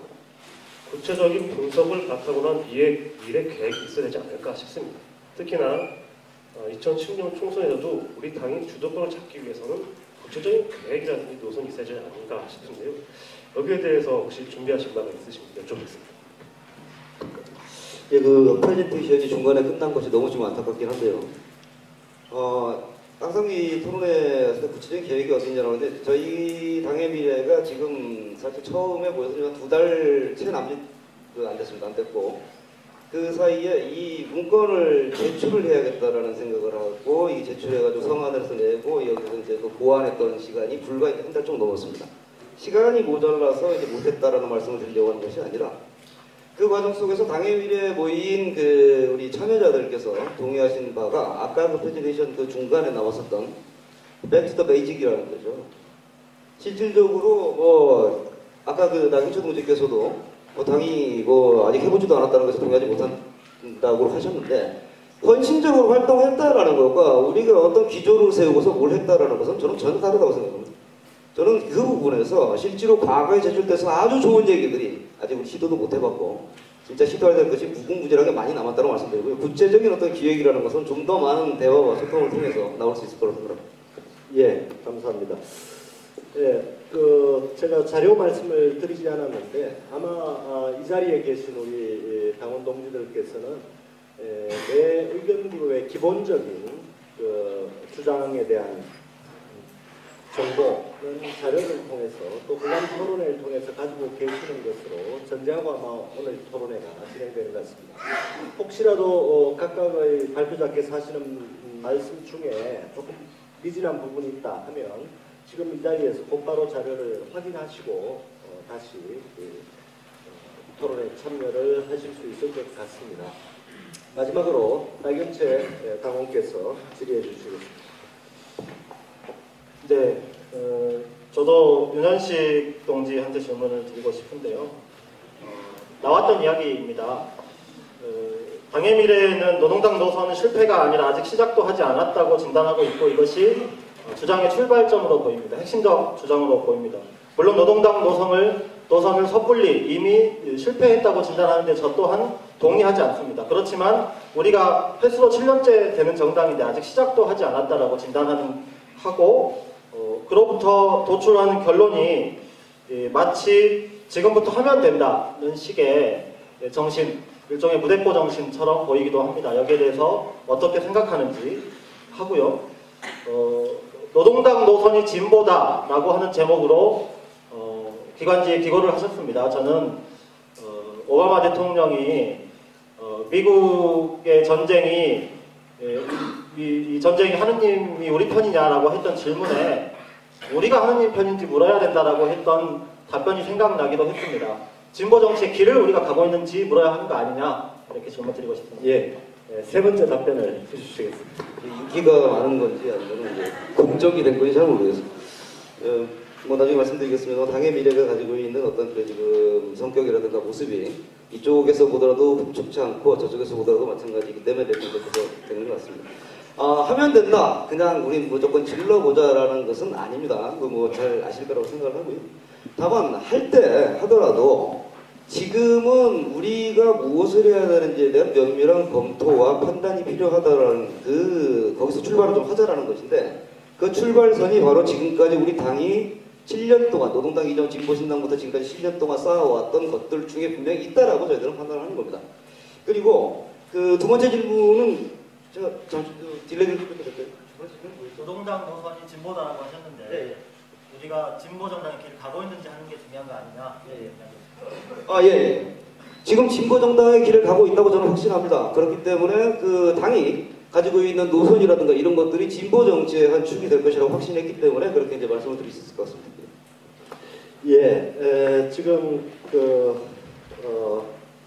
구체적인 분석을 바탕으로 한 미래 계획이 있어야 되지 않을까 싶습니다. 특히나 2016년 총선에서도 우리 당이 주도권을 잡기 위해서는 구체적인 계획이라든지 노선이 있어야 되지 않을까 싶은데요. 여기에 대해서 혹시 준비하신 바가 있으신지 여쭤보겠습니다. 예, 프레젠테이션이 중간에 끝난 것이 너무 좀 안타깝긴 한데요. 항상 이 토론회 구체적인 계획이 어딨냐고 하는데 저희 당의 미래가 지금 사실 처음에 보였지만 2달 채 안 됐습니다. 안 됐고 그 사이에 이 문건을 제출을 해야겠다라는 생각을 하고 이 제출해가지고 성안을 내고 여기서 이제 보완했던 시간이 불과 한 달 정도 넘었습니다. 시간이 모자라서 이제 못했다라는 말씀을 드리려고 하는 것이 아니라 그 과정 속에서 당의 미래에 모인 우리 참여자들께서 동의하신 바가 아까 프레젠테이션 중간에 나왔었던 Back to the Basic이라는 거죠. 실질적으로 아까 나경철 동지께서도 당이 아직 해보지도 않았다는 것에 동의하지 못한다고 하셨는데 헌신적으로 활동했다라는 것과 우리가 어떤 기조를 세우고서 뭘 했다라는 것은 저는 전혀 다르다고 생각합니다. 저는 그 부분에서 실제로 과거에 제출돼서 아주 좋은 얘기들이 아직 우리 시도도 못 해봤고 진짜 시도해야 될 것이 무궁무진하게 많이 남았다고 말씀드리고요. 구체적인 어떤 기획이라는 것은 좀 더 많은 대화와 소통을 통해서 나올 수 있을 거라고 생각합니다. 예, 감사합니다. 예, 제가 자료 말씀을 드리지 않았는데 아마 이 자리에 계신 우리 당원 동지들께서는 내 의견 그룹의 기본적인 주장에 대한 정보는 자료를 통해서 또 그간 토론회를 통해서 가지고 계시는 것으로 전제하고 아마 오늘 토론회가 진행되는 것 같습니다. 혹시라도 각각의 발표자께서 하시는 말씀 중에 조금 미진한 부분이 있다 하면 지금 이 자리에서 곧바로 자료를 확인하시고 다시 토론에 참여를 하실 수 있을 것 같습니다. 마지막으로 나경채 당원께서 질의해 주시겠습니다. 네, 저도 윤현식 동지한테 질문을 드리고 싶은데요. 나왔던 이야기입니다. 당의 미래는 노동당 노선은 실패가 아니라 아직 시작도 하지 않았다고 진단하고 있고 이것이 주장의 출발점으로 보입니다. 핵심적 주장으로 보입니다. 물론 노동당 노선을 섣불리 이미 실패했다고 진단하는데 저 또한 동의하지 않습니다. 그렇지만 우리가 횟수로 7년째 되는 정당인데 아직 시작도 하지 않았다라고 하고 그로부터 도출하는 결론이 마치 지금부터 하면 된다는 식의 정신, 일종의 무대포 정신처럼 보이기도 합니다. 여기에 대해서 어떻게 생각하는지 하고요. 노동당 노선이 진보다라고 하는 제목으로 기관지에 기고를 하셨습니다. 저는 오바마 대통령이 미국의 전쟁이 이 전쟁이 하느님이 우리 편이냐라고 했던 질문에 우리가 하느님 편인지 물어야 된다라고 했던 답변이 생각나기도 했습니다. 진보 정치의 길을 우리가 가고 있는지 물어야 하는 거 아니냐 이렇게 질문 드리고 싶습니다. 예, 세 번째 답변을 해주시겠습니다. 인기가 많은 건지 아니면 이제 공적이 된 건지 잘 모르겠어요. 뭐 나중에 말씀드리겠습니다. 당의 미래가 가지고 있는 어떤 그 지금 성격이라든가 모습이 이쪽에서 보더라도 흡족치 않고 저쪽에서 보더라도 마찬가지이기 때문에 그렇게 되는 것 같습니다. 하면 된다. 그냥 우리 무조건 질러보자라는 것은 아닙니다. 그 뭐 잘 아실 거라고 생각을 하고요. 다만 할 때 하더라도 지금은 우리가 무엇을 해야 되는지에 대한 면밀한 검토와 판단이 필요하다라는 거기서 출발을 좀 하자라는 것인데 그 출발선이 바로 지금까지 우리 당이 7년 동안 노동당 이전 진보신당부터 지금까지 7년 동안 쌓아왔던 것들 중에 분명히 있다라고 저희들은 판단하는 겁니다. 그리고 그 두 번째 질문은 제가 잠시 딜레이를 좀 될까요? 노동당 노선이 진보다라고 하셨는데 네. 우리가 진보 정당의 길을 가고 있는지 하는 게 중요한 거 아니냐? 예. 지금 진보 정당의 길을 가고 있다고 저는 확신합니다. 그렇기 때문에 그 당이 가지고 있는 노선이라든가 이런 것들이 진보 정치의 한 축이 될 것이라고 확신했기 때문에 그렇게 이제 말씀을 드릴 수 있을 것 같습니다. 예, 지금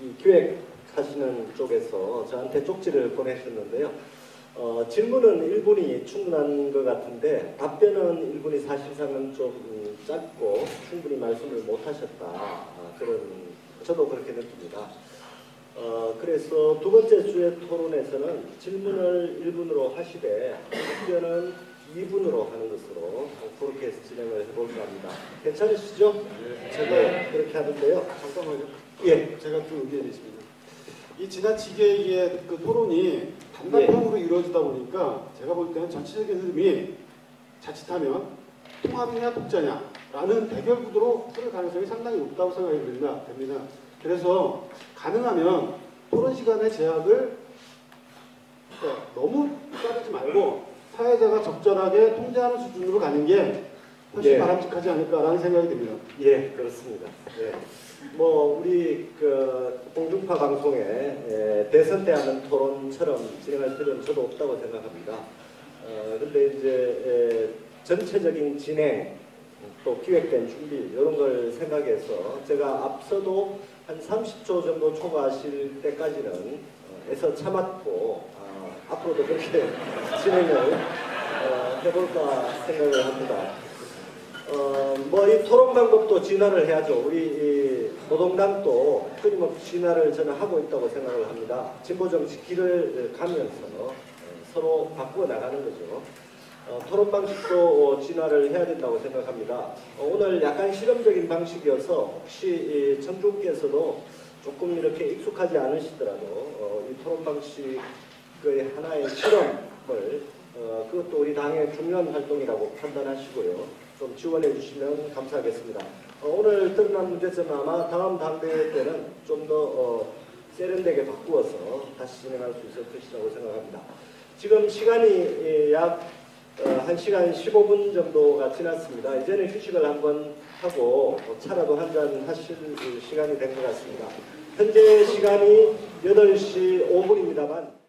이 기획하시는 쪽에서 저한테 쪽지를 보내셨는데요. 질문은 1분이 충분한 것 같은데 답변은 1분이 사실상은 좀 짧고 충분히 말씀을 못하셨다. 저도 그렇게 느낍니다. 그래서 두 번째 주의 토론에서는 질문을 1분으로 하시되 답변은 2분으로 하는 것으로 그렇게 해서 진행을 해볼까 합니다. 괜찮으시죠? 네. 제가 그렇게 하는데요. 잠깐만요. 예. 제가 좀 의견이 있습니다. 이 지나치게 이게 그 토론이 단답형으로 이루어지다 보니까 제가 볼 때는 전체적인 흐름이 자칫하면 통합이냐 독자냐라는 대결 구도로 흐를 가능성이 상당히 높다고 생각이 됩니다. 그래서 가능하면 토론 시간의 제약을 너무 자르지 말고 사회자가 적절하게 통제하는 수준으로 가는 게 훨씬 예. 바람직하지 않을까라는 생각이 듭니다. 예, 그렇습니다. 예. 뭐 우리 그 공중파 방송에 대선 때 하는 토론처럼 진행할 필요는 저도 없다고 생각합니다. 근데 이제 전체적인 진행 또 기획된 준비 이런 걸 생각해서 제가 앞서도 한 30초 정도 초과하실 때까지는 애써 참았고 앞으로도 그렇게 진행을 해볼까 생각을 합니다. 뭐 이 토론 방법도 진화를 해야죠. 우리 이 노동당도 끊임없이 진화를 저는 하고 있다고 생각을 합니다. 진보 정치 길을 가면서 서로 바꾸어 나가는 거죠. 토론 방식도 진화를 해야 된다고 생각합니다. 오늘 약간 실험적인 방식이어서 혹시 청중께서도 조금 이렇게 익숙하지 않으시더라도 이 토론 방식의 하나의 실험을 그것도 우리 당의 중요한 활동이라고 판단하시고요. 좀 지원해 주시면 감사하겠습니다. 오늘 드러난 문제점은 아마 다음 당대회 때는 좀 더 세련되게 바꾸어서 다시 진행할 수 있을 것이라고 생각합니다. 지금 시간이 약 1시간 15분 정도가 지났습니다. 이제는 휴식을 한번 하고 차라도 한잔 하실 시간이 된 것 같습니다. 현재 시간이 8시 5분입니다만